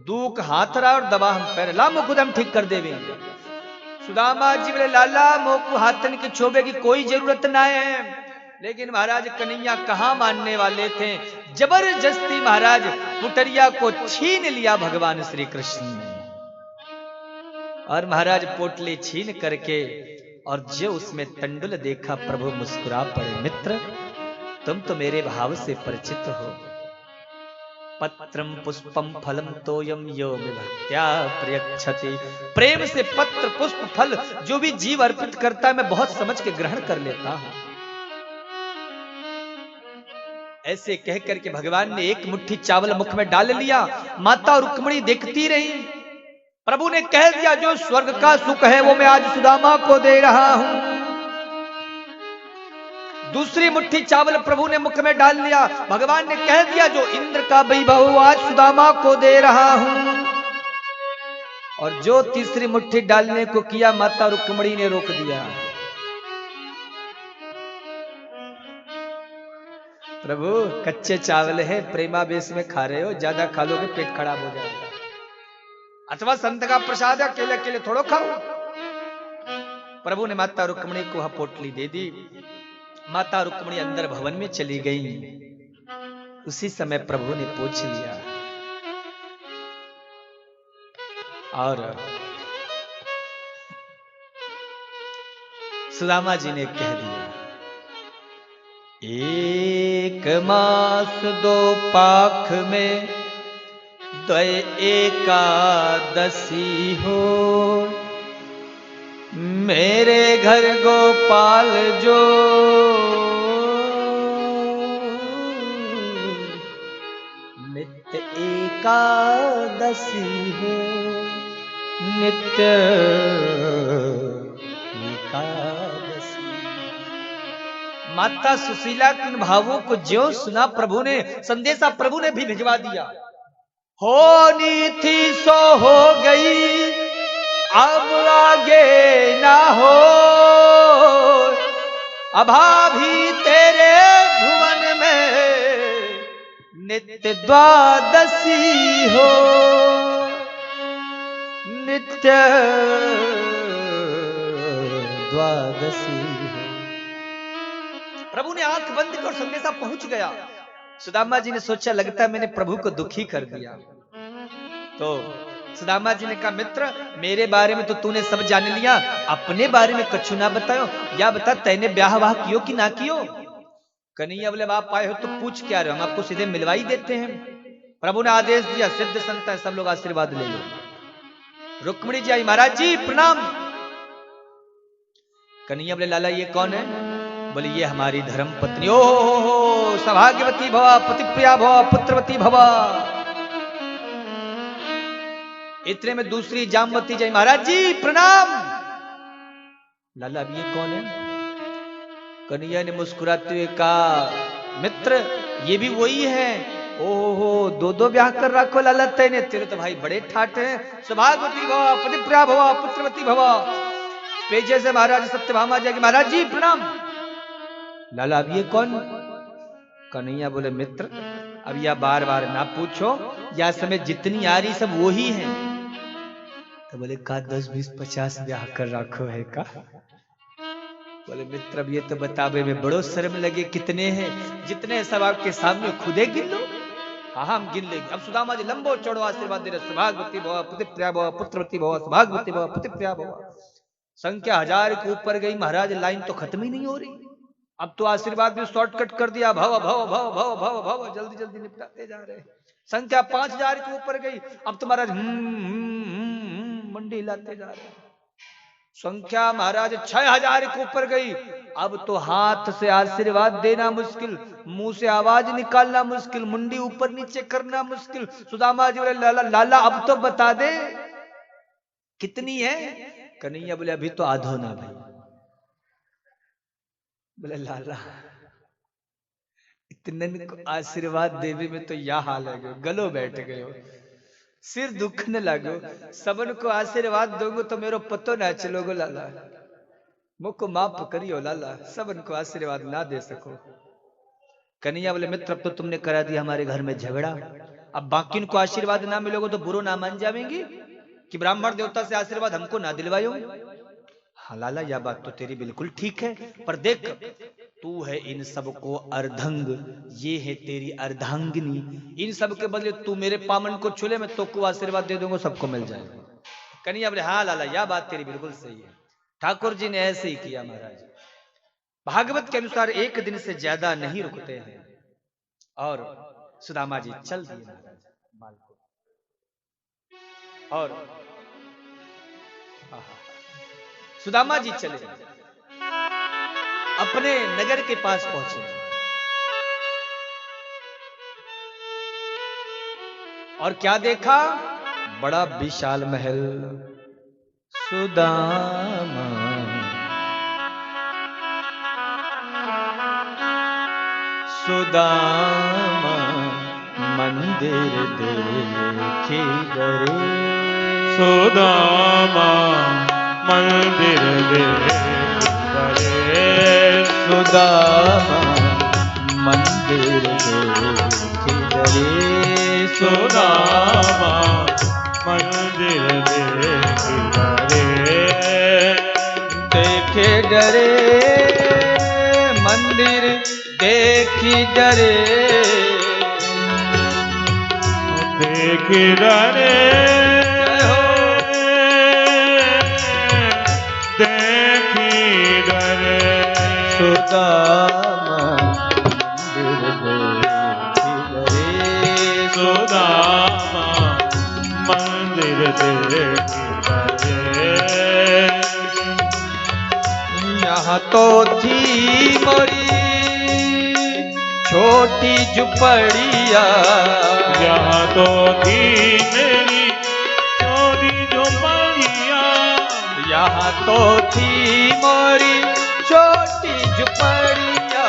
दुख हाथ रहा और दबा हम पैर, ला मुख खुद हम ठीक कर देवे। सुदामा जी बोले, लाला मोकू हाथन की छोबे की कोई जरूरत ना है। लेकिन महाराज कन्हैया कहां मानने वाले थे, जबरदस्ती महाराज पुटरिया को छीन लिया भगवान श्री कृष्ण ने। और महाराज पोटली छीन करके और जो उसमें तंडुल देखा, प्रभु मुस्कुरा पड़े, मित्र तुम तो मेरे भाव से परिचित हो। पत्रम पुष्पम फलम तोयम यो विभक्त्या प्रयच्छति। प्रेम से पत्र पुष्प फल जो भी जीव अर्पित करता है मैं बहुत समझ के ग्रहण कर लेता हूं। ऐसे कह करके भगवान ने एक मुट्ठी चावल मुख में डाल लिया। माता रुक्मिणी देखती रही। प्रभु ने कह दिया, जो स्वर्ग का सुख है वो मैं आज सुदामा को दे रहा हूं। दूसरी मुट्ठी चावल प्रभु ने मुख में डाल लिया। भगवान ने कह दिया, जो इंद्र का वैभव आज सुदामा को दे रहा हूं। और जो तीसरी मुट्ठी डालने को किया, माता रुक्मिणी ने रोक दिया। प्रभु कच्चे चावल है, प्रेमावेश में खा रहे हो, ज्यादा खा लोगे पेट खराब हो जाएगा। अथवा संत का प्रसाद है, अकेले अकेले थोड़ो खाओ। प्रभु ने माता रुक्मिणी को वह पोटली दे दी। माता रुक्मिणी अंदर भवन में चली गई। उसी समय प्रभु ने पूछ लिया और सुदामा जी ने कह दिया, एक मास दो पाख में द्वय एकादशी हो। मेरे घर गोपाल जो नित्य एकादशी हो, नित्य एकादशी। माता सुशीला के उन भावों को ज्यों सुना प्रभु ने, संदेशा प्रभु ने भी भिजवा दिया। होनी थी सो हो गई, अब आगे ना हो। अभाभी तेरे भुवन में नित्य द्वादशी हो, नित्य द्वादशी हो। प्रभु ने आंख बंद कर संदेशा पहुंच गया। सुदामा जी ने सोचा लगता है मैंने प्रभु को दुखी कर दिया। तो सुदामा जी ने कहा मित्र, मेरे बारे में तो तूने सब जान लिया, अपने बारे में कछु ना बतायो। या बता तैने ब्याह वाह कियो कि ना कियो। कन्हैया बोले आप आए हो तो पूछ क्या रहे हो, हम आपको सीधे मिलवा ही देते हैं। प्रभु ने आदेश दिया, सिद्ध संत है सब लोग आशीर्वाद ले लो। रुक्मिणी जी आई, महाराज जी प्रणाम। कन्हैया बोले लाला ये कौन है। बोले ये हमारी धर्म पत्नी। ओ सौभाग्यवती भवा, पतिप्रिया भवा, पुत्रवती भवा। इतने में दूसरी जामवती जय, महाराज जी प्रणाम। लाला अब ये कौन है। कन्हैया ने मुस्कुराते हुए कहा मित्र ये भी वही है। ओहो दो दो ब्याह कर रखो लाला तैने, तेरे तो भाई बड़े ठाट हैं। सौभाग्यवती भवा, पतिप्रिया भवा, पुत्रवती भवा। पेजे से महाराज सत्यभामा जाएगी, महाराज जी प्रणाम। लाला अब ये कौन। कन्हैया बोले मित्र अब यह बार बार ना पूछो, या समय जितनी आ रही सब वो ही है। तो बोले का 10 20 50 ब्याह कर रखो है का। बोले मित्र अब ये तो बतावे में बड़ो शर्म लगे, कितने हैं। जितने सब आपके सामने खुदे गिन लो। हाँ हम गिन लेंगे। अब सुदामा जी लंबो चौड़ो आशीर्वाद दे रहे, सौभाग्यवती भवा, पतिप्रिया भवा, पुत्रवती भवा, सौभाग्यवती भवा, पतिप्रिया भवा। संख्या 1000 के ऊपर गई महाराज, लाइन तो खत्म ही नहीं हो रही। अब तो आशीर्वाद भी शॉर्टकट कर दिया, भव भव भव भव भव भव, जल्दी जल्दी निपटाते जा रहे। संख्या 5000 के ऊपर गई, अब तो महाराज मंडी हिलाते जा रहे। संख्या महाराज 6000 के ऊपर गई, अब तो हाथ से आशीर्वाद देना मुश्किल, मुंह से आवाज निकालना मुश्किल, मुंडी ऊपर नीचे करना मुश्किल। सुदामा जी बोले लाला लाला अब तो बता दे कितनी है। कन्हैया बोले अभी तो आधो ना भाई। बोले लाला इतने को आशीर्वाद देवी में तो यह हाल है, गलो बैठ गए हो, सिर दुखने लगो। सबन को आशीर्वाद दोगे तो मेरो पतो ना चलोगो लाला, मुझको माफ करियो लाला, सबन को आशीर्वाद ना दे सको। कन्हैया बोले मित्र अब तो तुमने करा दिया हमारे घर में झगड़ा, अब बाकी को आशीर्वाद ना मिलोगे तो बुरो ना मान जाएंगी कि ब्राह्मण देवता से आशीर्वाद हमको ना दिलवायो। हाँ लाला यह बात तो तेरी बिल्कुल ठीक है, पर देख तू है इन सबको अर्धंग, ये है तेरी अर्धांगिनी, इन सब के बदले तू मेरे पामन को छूले, मैं तो को आशीर्वाद दे दूंगा, सबको मिल जाएगा। कन्हैया बोले हाँ लाला यह बात तेरी बिल्कुल सही है। ठाकुर जी ने ऐसे ही किया महाराज। भागवत के अनुसार एक दिन से ज्यादा नहीं रुकते हैं और सुदामा जी चल दिए महाराज माल को। और सुदामा जी चले अपने नगर के पास पहुंचे और क्या देखा, बड़ा विशाल महल। सुदामा सुदामा मंदिर देखी डरे, सुदामा मंदिर देखी सुदामा मंदिर देखी डरे, सुदामा मंदिर देखी देखे डरे, मंदिर देखी डरे, देखी डरे, देखी डरे, सुदामा मंदिर देखी डरे। यहाँ तो थी मोरी छोटी झुपड़िया, यहाँ तो थी मेरी छोटी झोपड़िया, यहाँ तो थी मोरी छोटी झुपड़िया,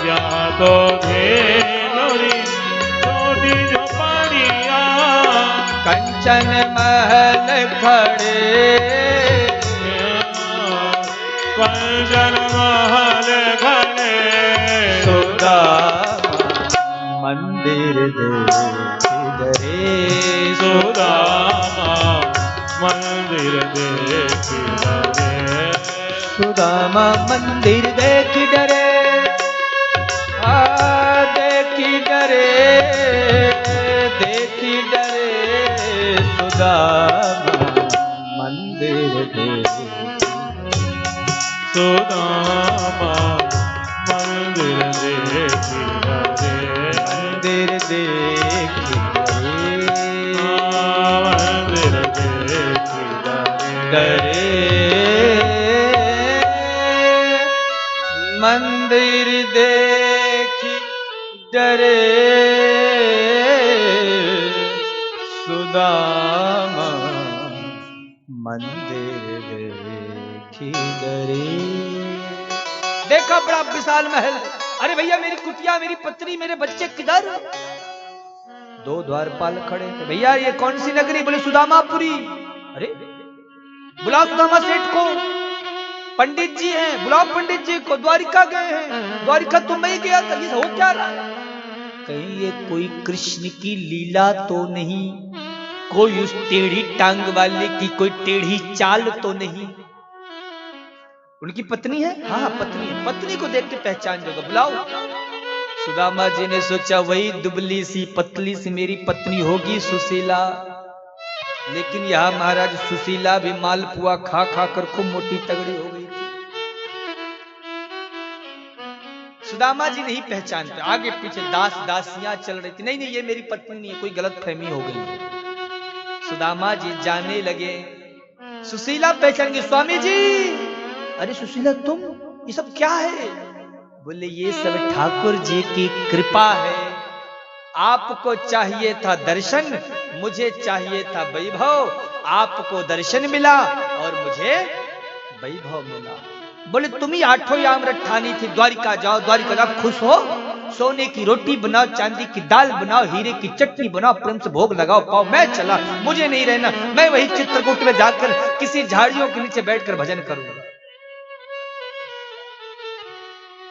यहाँ तो थी मेरी छोटी झोपड़िया, कंचन महल खड़े, कंचन महल खड़े, सुदामा मंदिर देखी डरे, सुदामा मंदिर देखी डरे, सुदामा मंदिर देखी डरे, देखी डरे, देखी डरे, सुदामा मंदिर देखी, सुदामा मंदिर देखी डरे, मंदिर देखी डरे, मंदिर देखी डरे, डरे, सुदामा मंदिर देखी डरे। देखा बड़ा विशाल महल, अरे भैया मेरी कुटिया, मेरी पत्नी, मेरे बच्चे किधर? दो द्वारपाल खड़े थे। भैया ये कौन सी नगरी? बोले सुदामापुरी। अरे बुलाओ सुदामा सेठ को, पंडित जी हैं, बुलाओ पंडित जी को, द्वारिका गए हैं। द्वारिका तो मैं ही गया था, ये हो क्या रहा है? कहीं ये कोई कृष्ण की लीला तो नहीं, कोई उस टेढ़ी टांग वाले की कोई टेढ़ी चाल तो नहीं? उनकी पत्नी है? हाँ पत्नी है, पत्नी को देख के पहचान जाओगे, बुलाओ। सुदामा जी ने सोचा वही दुबली सी पतली सी मेरी पत्नी होगी सुशीला, लेकिन यहां महाराज सुशीला भी मालपुआ खा खा कर खूब मोटी तगड़ी हो गई थी। सुदामा जी नहीं पहचानते, आगे पीछे दास दासियां चल रही थी, नहीं नहीं ये मेरी पत्नी नहीं है, कोई गलत फहमी हो गई। सुदामा जी जाने लगे, सुशीला पहचान गई, स्वामी जी। अरे सुशीला तुम, ये सब क्या है? बोले ये सब ठाकुर जी की कृपा है, आपको चाहिए था दर्शन, मुझे चाहिए था वैभव, आपको दर्शन मिला और मुझे वैभव मिला। बोले तुम ही आठों याम रट्ठानी थी, द्वारिका जाओ, द्वारिका जाओ, खुश हो, सोने की रोटी बनाओ, चांदी की दाल बनाओ, हीरे की चटनी बनाओ, प्रेम से भोग लगाओ, पाओ। मैं चला, मुझे नहीं रहना, मैं वही चित्रकूट में जाकर किसी झाड़ियों के नीचे बैठकर भजन करूंगा।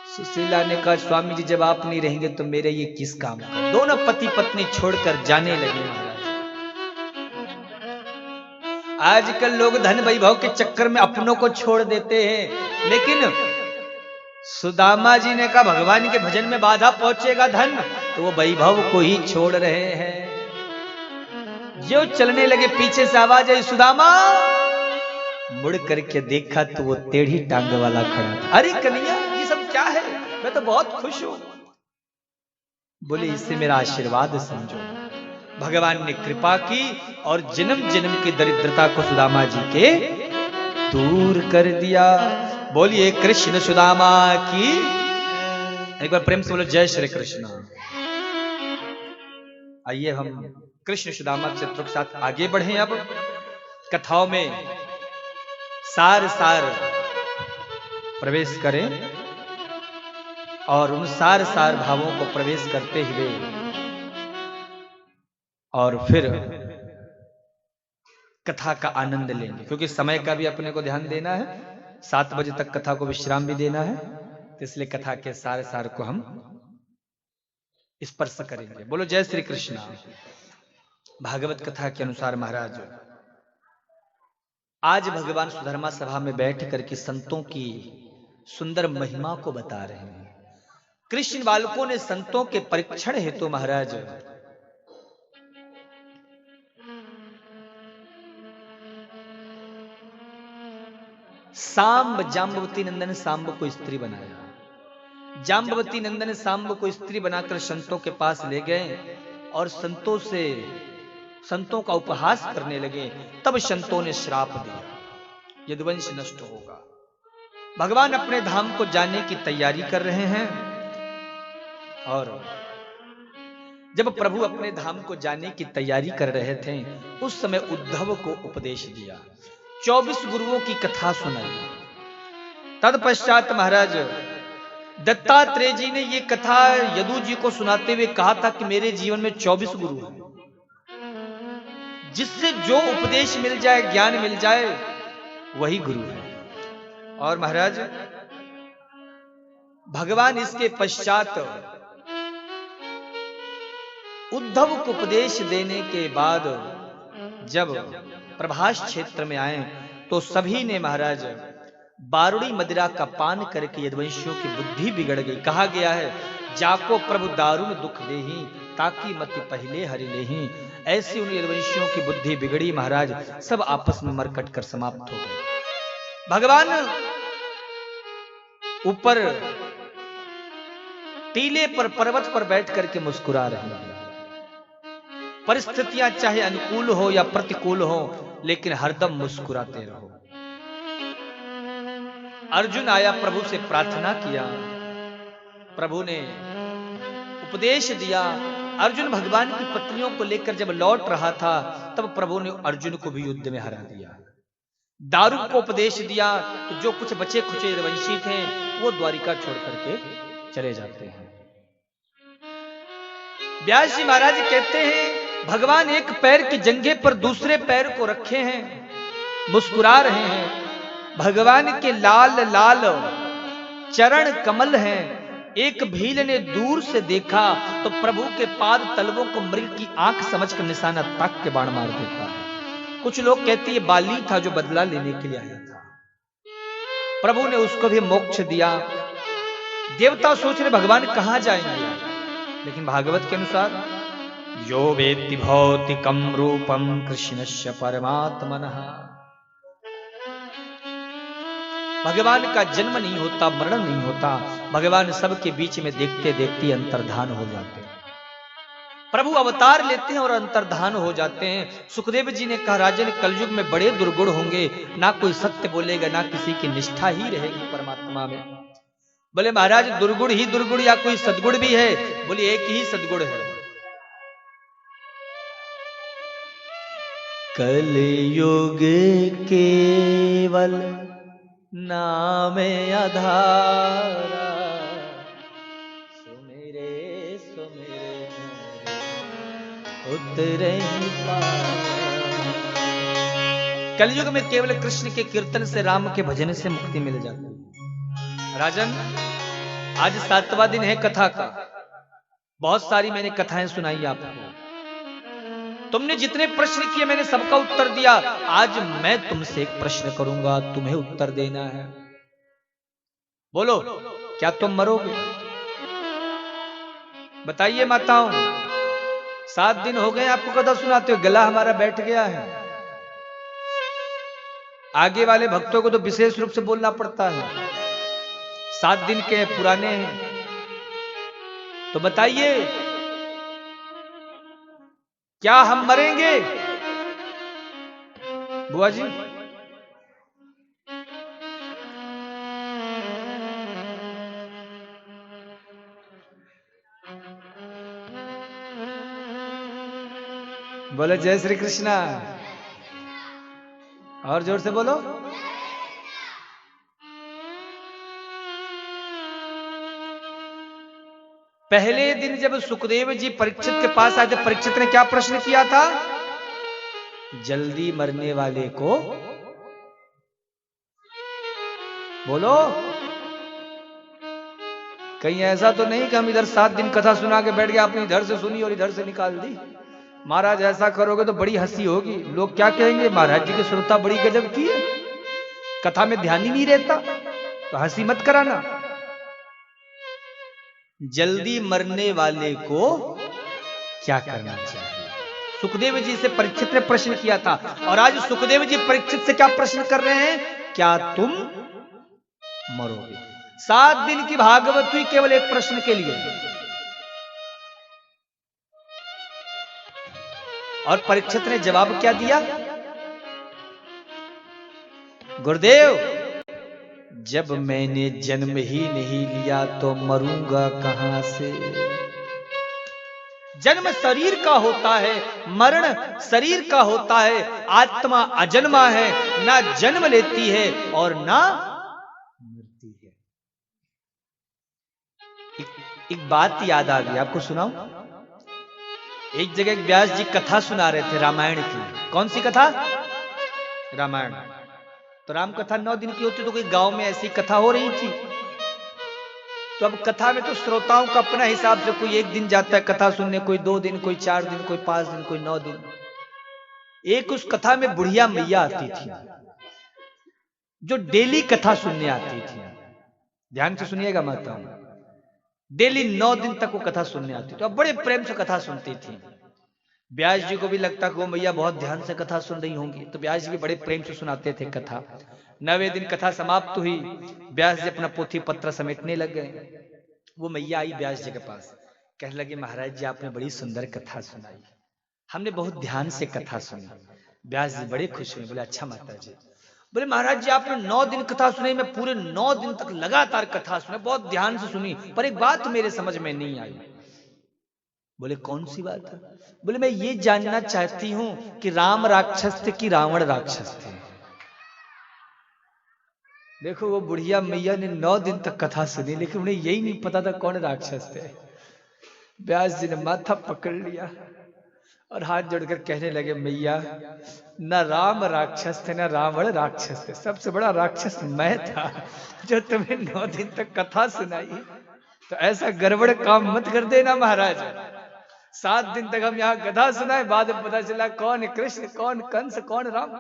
सुशीला ने कहा स्वामी जी जब आप नहीं रहेंगे तो मेरे ये किस काम का? दोनों पति पत्नी छोड़कर जाने लगे महाराज। आजकल लोग धन वैभव के चक्कर में अपनों को छोड़ देते हैं, लेकिन सुदामा जी ने कहा भगवान के भजन में बाधा पहुंचेगा धन, तो वो वैभव को ही छोड़ रहे हैं। जो चलने लगे पीछे से आवाज आई सुदामा, मुड़ करके देखा तो वो टेढ़ी टांग वाला खड़ा था। अरे कन्हैया ये सब क्या है? मैं तो बहुत खुश हूं। बोले इससे मेरा आशीर्वाद समझो, भगवान ने कृपा की और जन्म जन्म की दरिद्रता को सुदामा जी के दूर कर दिया। बोलिए कृष्ण सुदामा की, एक बार प्रेम से बोलो जय श्री कृष्ण। आइए हम कृष्ण सुदामा चरित्र के साथ आगे बढ़े। अब कथाओं में सार सार प्रवेश करें और उन सार सार भावों को प्रवेश करते हुए और फिर कथा का आनंद लेंगे, क्योंकि समय का भी अपने को ध्यान देना है, 7 बजे तक कथा को विश्राम भी देना है, तो इसलिए कथा के सारे सार को हम स्पर्श करेंगे। बोलो जय श्री कृष्ण। भागवत कथा के अनुसार महाराज आज भगवान सुधर्मा सभा में बैठ करके संतों की सुंदर महिमा को बता रहे हैं। कृष्ण बालकों ने संतों के परीक्षण हेतु महाराज सांब जाम्बवती नंदन सांब को स्त्री बनाया। जाम्बवती नंदन सांब को स्त्री बनाकर संतों के पास ले गए और संतों से संतों का उपहास करने लगे, तब संतों ने श्राप दिया, यदुवंश नष्ट होगा। भगवान अपने धाम को जाने की तैयारी कर रहे हैं, और जब प्रभु अपने धाम को जाने की तैयारी कर रहे थे, उस समय उद्धव को उपदेश दिया, 24 गुरुओं की कथा सुनाई। तत्पश्चात महाराज दत्तात्रेय जी ने ये कथा यदु जी को सुनाते हुए कहा था कि मेरे जीवन में 24 गुरु हैं, जिससे जो उपदेश मिल जाए, ज्ञान मिल जाए, वही गुरु है। और महाराज भगवान इसके पश्चात उद्धव को उपदेश देने के बाद जब प्रभास क्षेत्र में आए, तो सभी ने महाराज बारुड़ी मदिरा का पान करके यदुवंशियों की बुद्धि बिगड़ गई। कहा गया है, जाको प्रभु दारुण दुख देही, ताकि मति पहले हरि लेही। ऐसी उन यदुवंशियों की बुद्धि बिगड़ी महाराज, सब आपस में मरकट कर समाप्त हो गए। भगवान ऊपर टीले पर पर्वत पर बैठ करके मुस्कुरा रहे हैं। परिस्थितियां चाहे अनुकूल हो या प्रतिकूल हो, लेकिन हरदम मुस्कुराते रहो। अर्जुन आया, प्रभु से प्रार्थना किया, प्रभु ने उपदेश दिया। अर्जुन भगवान की पत्नियों को लेकर जब लौट रहा था, तब प्रभु ने अर्जुन को भी युद्ध में हरा दिया। दारू को उपदेश दिया, तो जो कुछ बचे खुचे यदुवंशी थे, वो द्वारिका छोड़ करके चले जाते हैं। व्यास जी महाराज कहते हैं, भगवान एक पैर की जंघे पर दूसरे पैर को रखे हैं, मुस्कुरा रहे हैं। भगवान के लाल लाल चरण कमल हैं। एक भील ने दूर से देखा तो प्रभु के पाद तलवों को मृग की आंख समझकर निशाना ताक के बाण मार देता है। कुछ लोग कहते हैं बाली था जो बदला लेने के लिए आया था, प्रभु ने उसको भी मोक्ष दिया। देवता सोच रहे भगवान कहां जाएंगे, लेकिन भागवत के अनुसार यो वेत्ति भौतिकम रूपम कृष्णस्य परमात्मनः, भगवान का जन्म नहीं होता, मरण नहीं होता, भगवान सबके बीच में देखते देखते अंतर्धान हो जाते हैं। प्रभु अवतार लेते हैं और अंतर्धान हो जाते हैं। सुखदेव जी ने कहा, राजन कलयुग में बड़े दुर्गुण होंगे, ना कोई सत्य बोलेगा, ना किसी की निष्ठा ही रहेगी परमात्मा में। बोले महाराज दुर्गुण ही दुर्गुण या कोई सद्गुण भी है? बोले एक ही सद्गुण है। कलयुग केवल नामे आधारा, सुमेरे सुमेरे उतरे कलयुग में केवल कृष्ण के कीर्तन से, राम के भजन से मुक्ति मिल जाती है। राजन आज 7वां दिन है कथा का। बहुत सारी मैंने कथाएं सुनाई आपको, तुमने जितने प्रश्न किए मैंने सबका उत्तर दिया। आज मैं तुमसे एक प्रश्न करूंगा, तुम्हें उत्तर देना है। बोलो, क्या तुम मरोगे? बताइए माताओं, 7 दिन हो गए आपको कथा सुनाते हो, गला हमारा बैठ गया है। आगे वाले भक्तों को तो विशेष रूप से बोलना पड़ता है, 7 दिन के पुराने हैं। तो बताइए, क्या हम मरेंगे? बुआ जी, बोलो जय श्री कृष्णा, और जोर से बोलो। पहले दिन जब सुखदेव जी परीक्षित के पास आए थे, परीक्षित ने क्या प्रश्न किया था? जल्दी मरने वाले को बोलो। कहीं ऐसा तो नहीं कि हम इधर 7 दिन कथा सुना के बैठ गए, आपने इधर से सुनी और इधर से निकाल दी। महाराज ऐसा करोगे तो बड़ी हंसी होगी, लोग क्या कहेंगे, महाराज जी की श्रोता बड़ी गजब की है, कथा में ध्यान ही नहीं रहता, तो हंसी मत कराना। जल्दी मरने वाले को क्या करना चाहिए? सुखदेव जी से परीक्षित ने प्रश्न किया था, और आज सुखदेव जी परीक्षित से क्या प्रश्न कर रहे हैं? क्या तुम मरोगे? 7 दिन की भागवत हुई केवल एक प्रश्न के लिए। और परीक्षित ने जवाब क्या दिया? गुरुदेव, जब मैंने जन्म ही नहीं लिया तो मरूंगा कहां से? जन्म शरीर का होता है, मरण शरीर का होता है। आत्मा अजन्मा है, ना जन्म लेती है और ना मरती है। एक बात याद आ गई, आपको सुनाऊं? एक जगह एक व्यास जी कथा सुना रहे थे रामायण की। कौन सी कथा? रामायण। तो राम कथा 9 दिन की होती, तो कोई गांव में ऐसी कथा हो रही थी। तो अब कथा में तो श्रोताओं का अपना हिसाब से, कोई 1 दिन जाता है कथा सुनने, कोई 2 दिन, कोई 4 दिन, कोई 5 दिन, कोई 9 दिन। एक उस कथा में बुढ़िया मैया आती थी, जो डेली कथा सुनने आती थी। ध्यान से सुनिएगा माताओं, डेली 9 दिन तक वो कथा सुनने आती थी। अब बड़े प्रेम से कथा सुनती थी। व्यास जी को भी लगता कि वो मैया बहुत ध्यान से कथा सुन रही होंगी, तो व्यास जी भी बड़े प्रेम से सुनाते थे कथा। 9वें दिन कथा समाप्त हुई, व्यास जी अपना पोथी पत्र समेटने लग गए। वो मैया आई व्यास जी के पास, कहने लगी, महाराज जी आपने बड़ी सुंदर कथा सुनाई, हमने बहुत ध्यान से कथा सुनी। व्यास जी बड़े खुश हुए, बोले अच्छा माता जी। बोले महाराज जी आपने 9 दिन कथा सुनाई, मैं पूरे 9 दिन तक लगातार कथा सुना, बहुत ध्यान से सुनी, पर एक बात मेरे समझ में नहीं आई। बोले कौन सी बात है? बोले मैं ये जानना चाहती हूं कि राम राक्षस थे कि रावण राक्षस थे। देखो वो बुढ़िया मैया ने 9 दिन तक कथा सुनी, लेकिन उन्हें यही नहीं पता था कौन राक्षस थे। व्यास जी ने माथा पकड़ लिया और हाथ जोड़कर कहने लगे, मैया न राम राक्षस थे न रावण राक्षस थे, सबसे बड़ा राक्षस मैं था जो तुम्हें 9 दिन तक कथा सुनाई। तो ऐसा गड़बड़ काम मत कर देना महाराज। 7 दिन तक हम यहाँ कथा सुनाए, बाद में पता चला कौन कृष्ण, कौन कंस, कौन राम।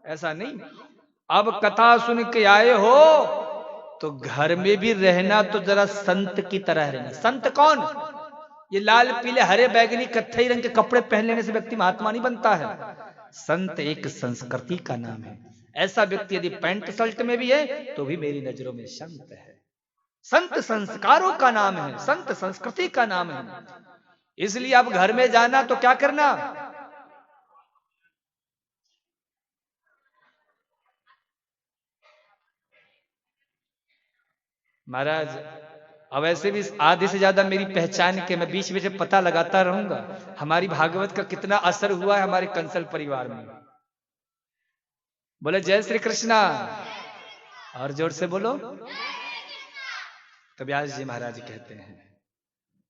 ऐसा नहीं। अब कथा सुन के आए हो तो घर में भी रहना तो जरा संत की तरह रहना। संत कौन? ये लाल पीले हरे बैगनी कत्थई रंग के कपड़े पहन लेने से व्यक्ति महात्मा नहीं बनता है। संत एक संस्कृति का नाम है। ऐसा व्यक्ति यदि पैंट शर्ट में भी है तो भी मेरी नजरों में संत है। संत संस्कारों का नाम है, संत संस्कृति का नाम है। इसलिए अब घर में जाना तो क्या करना? महाराज अब ऐसे भी आधे से ज्यादा मेरी पहचान के मैं बीच बीच में पता लगाता रहूंगा हमारी भागवत का कितना असर हुआ है हमारे कंसल परिवार में। बोले जय श्री कृष्णा, और जोर से बोलो। तो व्यास जी महाराज कहते हैं,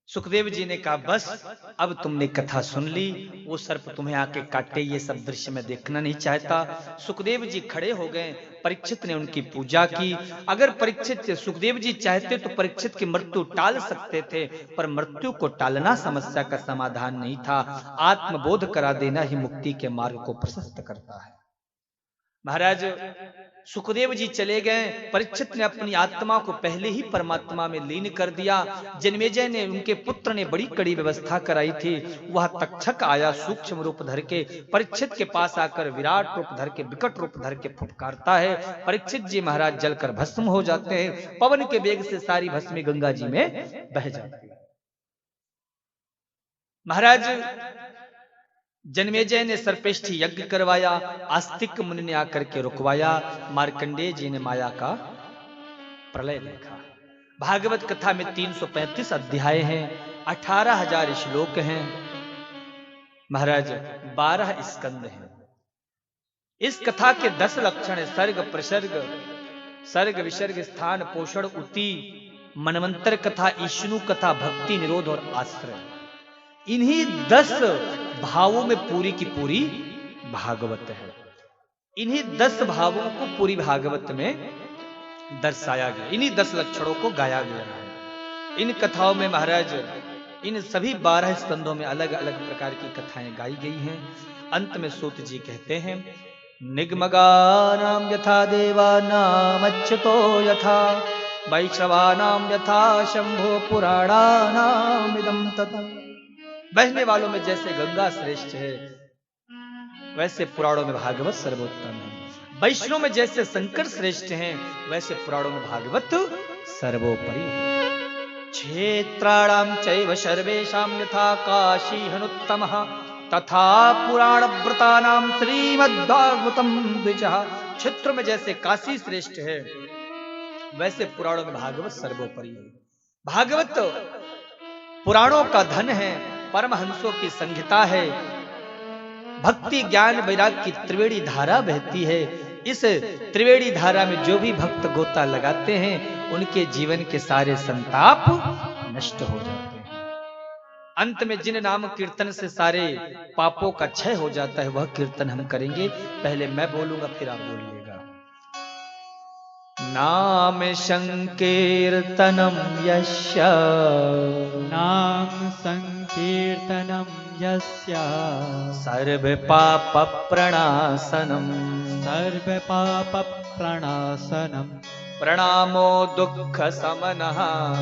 सुखदेव जी ने कहा बस अब तुमने कथा सुन ली, वो सर्प तुम्हें आके काटे ये सब दृश्य मैं देखना नहीं चाहता। सुखदेव जी खड़े हो गए, परीक्षित ने उनकी पूजा की। अगर परीक्षित सुखदेव जी चाहते तो परीक्षित की मृत्यु टाल सकते थे, पर मृत्यु को टालना समस्या का समाधान नहीं था। आत्मबोध करा देना ही मुक्ति के मार्ग को प्रशस्त करता है। महाराज सुखदेव जी चले गए, परीक्षित ने अपनी आत्मा को पहले ही परमात्मा में लीन कर दिया। जन्मेजय ने, उनके पुत्र ने बड़ी कड़ी व्यवस्था कराई थी। वह तक्षक आया सूक्ष्म रूप धर के, परीक्षित के पास आकर विराट रूप धर के, विकट रूप धर के फुफकारता है। परीक्षित जी महाराज जलकर भस्म हो जाते हैं। पवन के वेग से सारी भस्मी गंगा जी में बह जाती है। महाराज जन्मेजय ने सर्पेष्ठी यज्ञ करवाया, आस्तिक मुनि ने आकर के रुकवाया। मार्कंडेय जी ने माया का प्रलय देखा। भागवत कथा में 335 अध्याय हैं, 18,000 श्लोक हैं। महाराज 12 स्कंद हैं। इस कथा के 10 लक्षण है, सर्ग प्रसर्ग, सर्ग विसर्ग, स्थान पोषण, उति, मनवंतर कथा, ईष्णु कथा, भक्ति निरोध और आश्रय। इन्हीं 10 भावों में पूरी की पूरी भागवत है। इन्हीं 10 भावों को पूरी भागवत में दर्शाया गया, इन्हीं 10 लक्षणों को गाया गया है। इन कथाओं में महाराज इन सभी 12 स्कंदों में अलग अलग प्रकार की कथाएं गाई गई हैं। अंत में सूत जी कहते हैं, निगमगानाम यथा देवानाम अच्युतो यथा वैष्णवानाम यथा शंभो पुराणानाम इदं तथा। बहने वालों में जैसे गंगा श्रेष्ठ है, वैसे पुराणों में भागवत सर्वोत्तम है। वैष्णव में जैसे शंकर श्रेष्ठ हैं, वैसे पुराणों में भागवत सर्वोपरि है। क्षेत्राणाम चैव सर्वेषां यथा काशी हनुत्तमः तथा पुराण व्रतानां श्रीमद्भागवतम द्विजः। क्षेत्र में जैसे काशी श्रेष्ठ है, वैसे पुराणों में भागवत सर्वोपरि है। भागवत पुराणों का धन है, परमहंसों की संहिता है, भक्ति ज्ञान वैराग्य की त्रिवेणी धारा बहती है। इस त्रिवेणी धारा में जो भी भक्त गोता लगाते हैं, उनके जीवन के सारे संताप नष्ट हो जाते हैं। अंत में जिन नाम कीर्तन से सारे पापों का क्षय हो जाता है, वह कीर्तन हम करेंगे। पहले मैं बोलूंगा, फिर आप बोलिएगा। नाम संकीर्तनम यस्य, नाम संकीर्तनम यस्य, सर्व पाप प्रणाशनम, सर्व पाप प्रणाशनम, प्रणामो दुख समनः,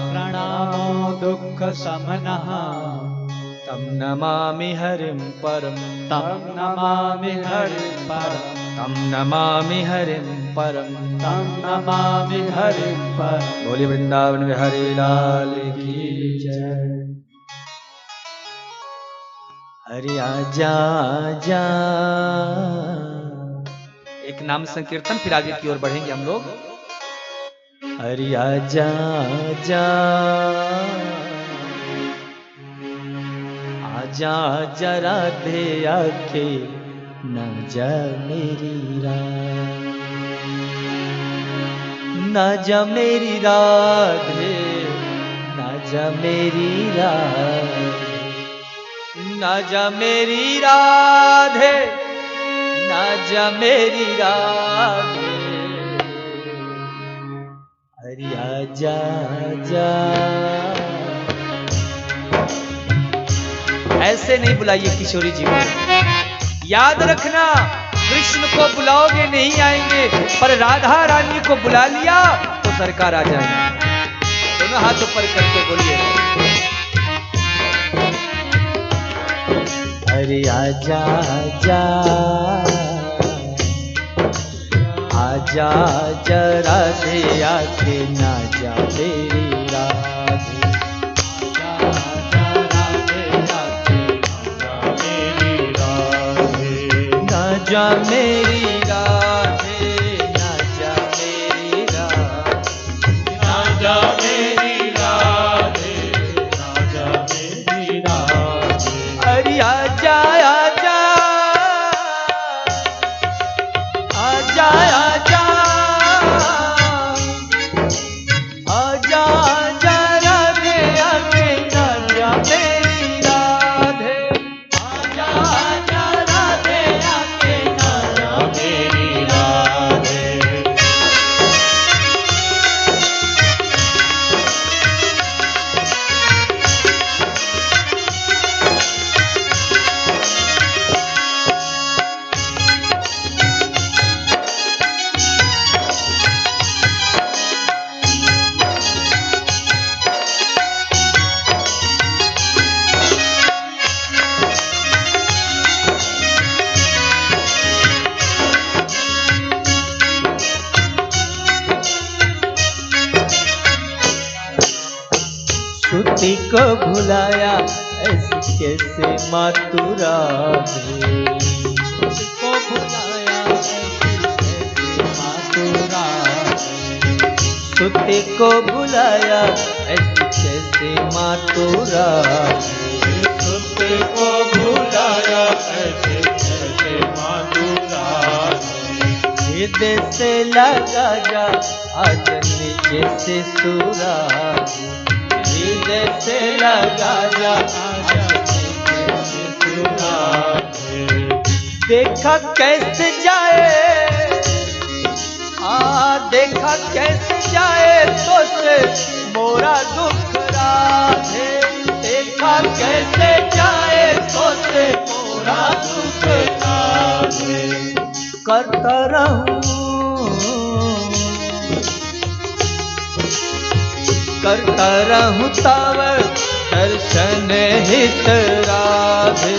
प्रणामो दुख समनः, तम नमामि हरिं परम, तम नमामि हरिं परम, तम नमामि हरिं परम, तम नमामि हरिं परम। बोले वृंदावन बिहारी लाल की जय। हरि आजा जा। एक नाम संकीर्तन, फिर आगे की ओर बढ़ेंगे हम लोग। हरि आजा जा, आजा जरा दे आके न जा मेरी रात, न जा मेरी राधे, न जा मेरी राधे, न जा मेरी राधे, न जा मेरी राधे। हरि आजा जा। ऐसे नहीं बुलाइए किशोरी जी को। याद रखना, कृष्ण को बुलाओगे नहीं आएंगे, पर राधा रानी को बुला लिया तो सरकार आ जाएगी। दोनों हाथ ऊपर करके बोलिए, अरे आजा जा, आजा जरा दे आके ना जा मेरी राधे, जा मेरी राधे, ना जा मेरी राधे, ना जा मेरी राधे, ना जा मेरी राधे। अरे आजा आजा, आजा आजा, आजा आजा राधे आके ना जा मेरी राधे, आजा आजा राधे आके ना जा मेरी राधे। श्रुति को भुलाया ऐसी कैसे मातुरा, श्रुति को भुलाया ऐसी कैसे मातुरा, श्रुति को भुलाया ऐसी कैसे मातुरा, श्रुति को भुलाया ऐसी कैसे मातुरा। हृदय से लगा जा आज नीचे से सुरा, हृदय से लगा जा देखा कैसे जाए, देखा कैसे जाए तो से मोरा दुख राधे, देखा कैसे जाए तो से मोरा दुख राधे। करता रहूं, करता रहूं तव दर्शन हित राधे,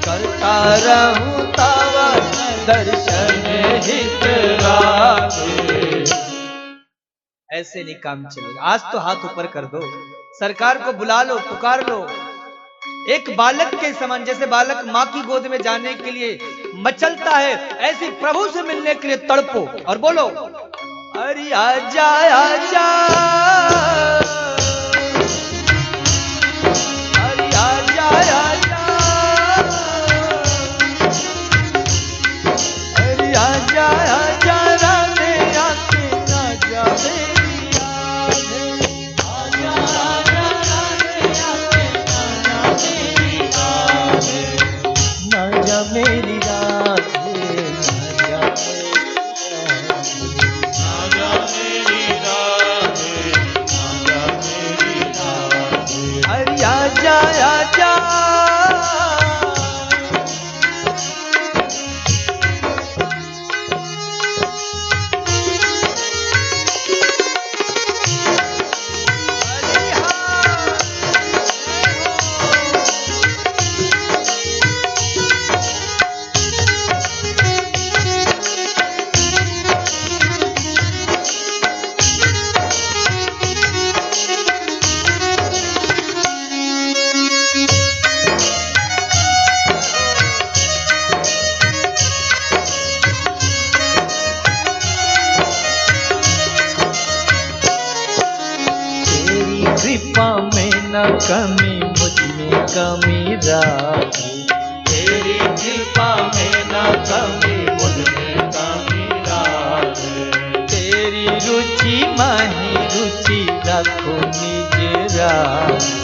करता रहूं तव दर्शन हित राधे। ऐसे नहीं काम चलेगा। आज तो हाथ ऊपर कर दो, सरकार को बुला लो, पुकार लो, एक बालक के समान, जैसे बालक माँ की गोद में जाने के लिए मचलता है, ऐसे प्रभु से मिलने के लिए तड़पो और बोलो, अरे आजा आजा, अरे आजा आजा, अरे आजा आजा, राधे आके ना जा मेरी याद, आजा आजा, राधे आके ना जा मेरी याद, ना जा मेरी अरे आजा आजा, कृपा में न कमी, मुझ में कमी राखी, तेरी कृपा में न कमी, मुझ में कमी राखी, तेरी रुचि माही रुचि रखो निज राखी,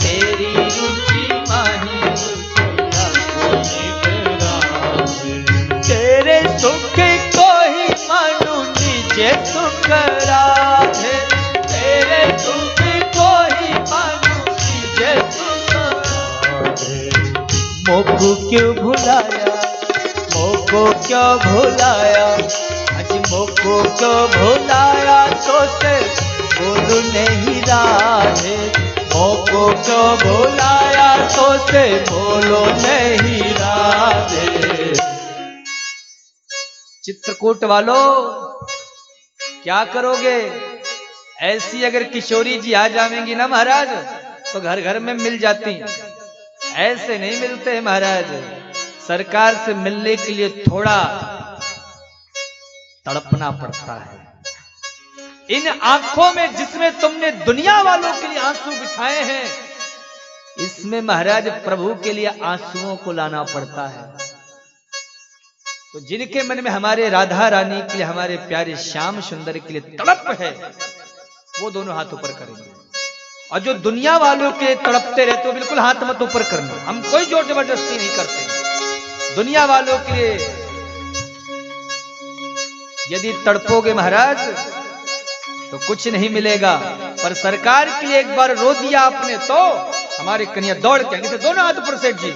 तेरी रुचि माही रुचि रखो निज राखी, तेरे सुख को ही मानू निज सुख राधे, तेरे सुख मोको क्यों भुलाया, मोको क्यों भुलाया, आज मोको क्यों भुलाया, तो से बोलू नहीं राधे, मोको क्यों भुलाया, तो से बोलो नहीं राधे। चित्रकूट वालों क्या करोगे, ऐसी अगर किशोरी जी आ जाएंगी ना महाराज, तो घर घर में मिल जाती, ऐसे नहीं मिलते महाराज। सरकार से मिलने के लिए थोड़ा तड़पना पड़ता है। इन आंखों में जिसमें तुमने दुनिया वालों के लिए आंसू बिछाए हैं, इसमें महाराज प्रभु के लिए आंसुओं को लाना पड़ता है। तो जिनके मन में हमारे राधा रानी के लिए, हमारे प्यारे श्याम सुंदर के लिए तड़प है, वो दोनों हाथ ऊपर करेंगे। और जो दुनिया वालों के तड़पते रहते हो, बिल्कुल हाथ मत ऊपर करना। हम कोई जोर जबरदस्ती नहीं करते। दुनिया वालों के लिए यदि तड़पोगे महाराज तो कुछ नहीं मिलेगा, पर सरकार के लिए एक बार रो दिया आपने तो हमारे कन्या दौड़ के आगे, दोनों हाथ ऊपर सेठ जी।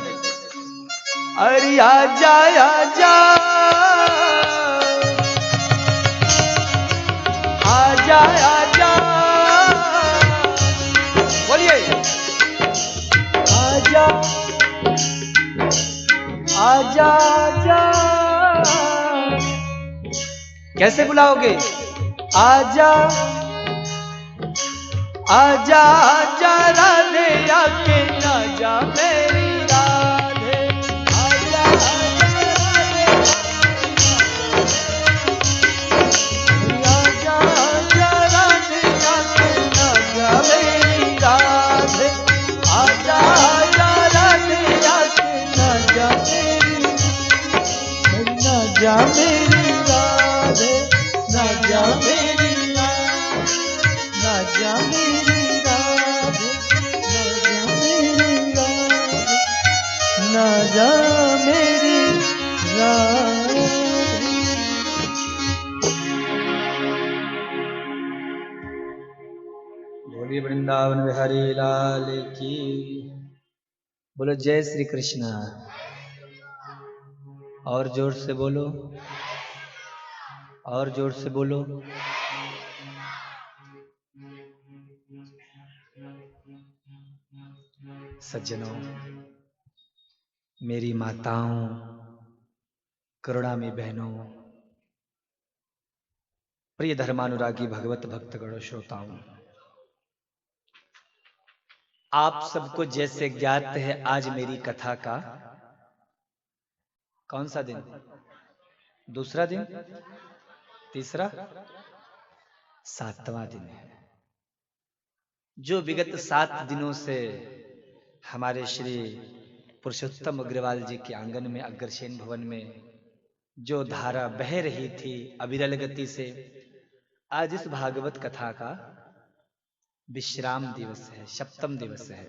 अरे आजा आजा, आजा आजा, बोलिए आजा आजा आजा। कैसे बुलाओगे? आजा आजा आजा राधे आके ना जा मेरी राधे, आजा आजा राधे आजा आजा राधे आके ना जा मेरी राधे, आजा आजा राधे आके ना जा मेरी, ना जा मेरी राधे, ना जा मेरी राधे, ना जा मेरी राधे, ना जा मेरी राधे। बोलिए वृंदावन बिहारी लाल की, बोलो जय श्री कृष्ण। और जोर से बोलो, और जोर से बोलो। सज्जनों, मेरी माताओं, करुणामयी बहनों, प्रिय धर्मानुरागी भगवत भक्तगण श्रोताओं, आप सबको जैसे ज्ञात है आज मेरी कथा का कौन सा दिन, दूसरा दिन, तीसरा, 7वां दिन है, जो विगत 7 दिनों से हमारे श्री पुरुषोत्तम अग्रवाल जी के आंगन में अग्रसेन भवन में जो धारा बह रही थी अविरल गति से, आज इस भागवत कथा का विश्राम दिवस है, सप्तम दिवस है।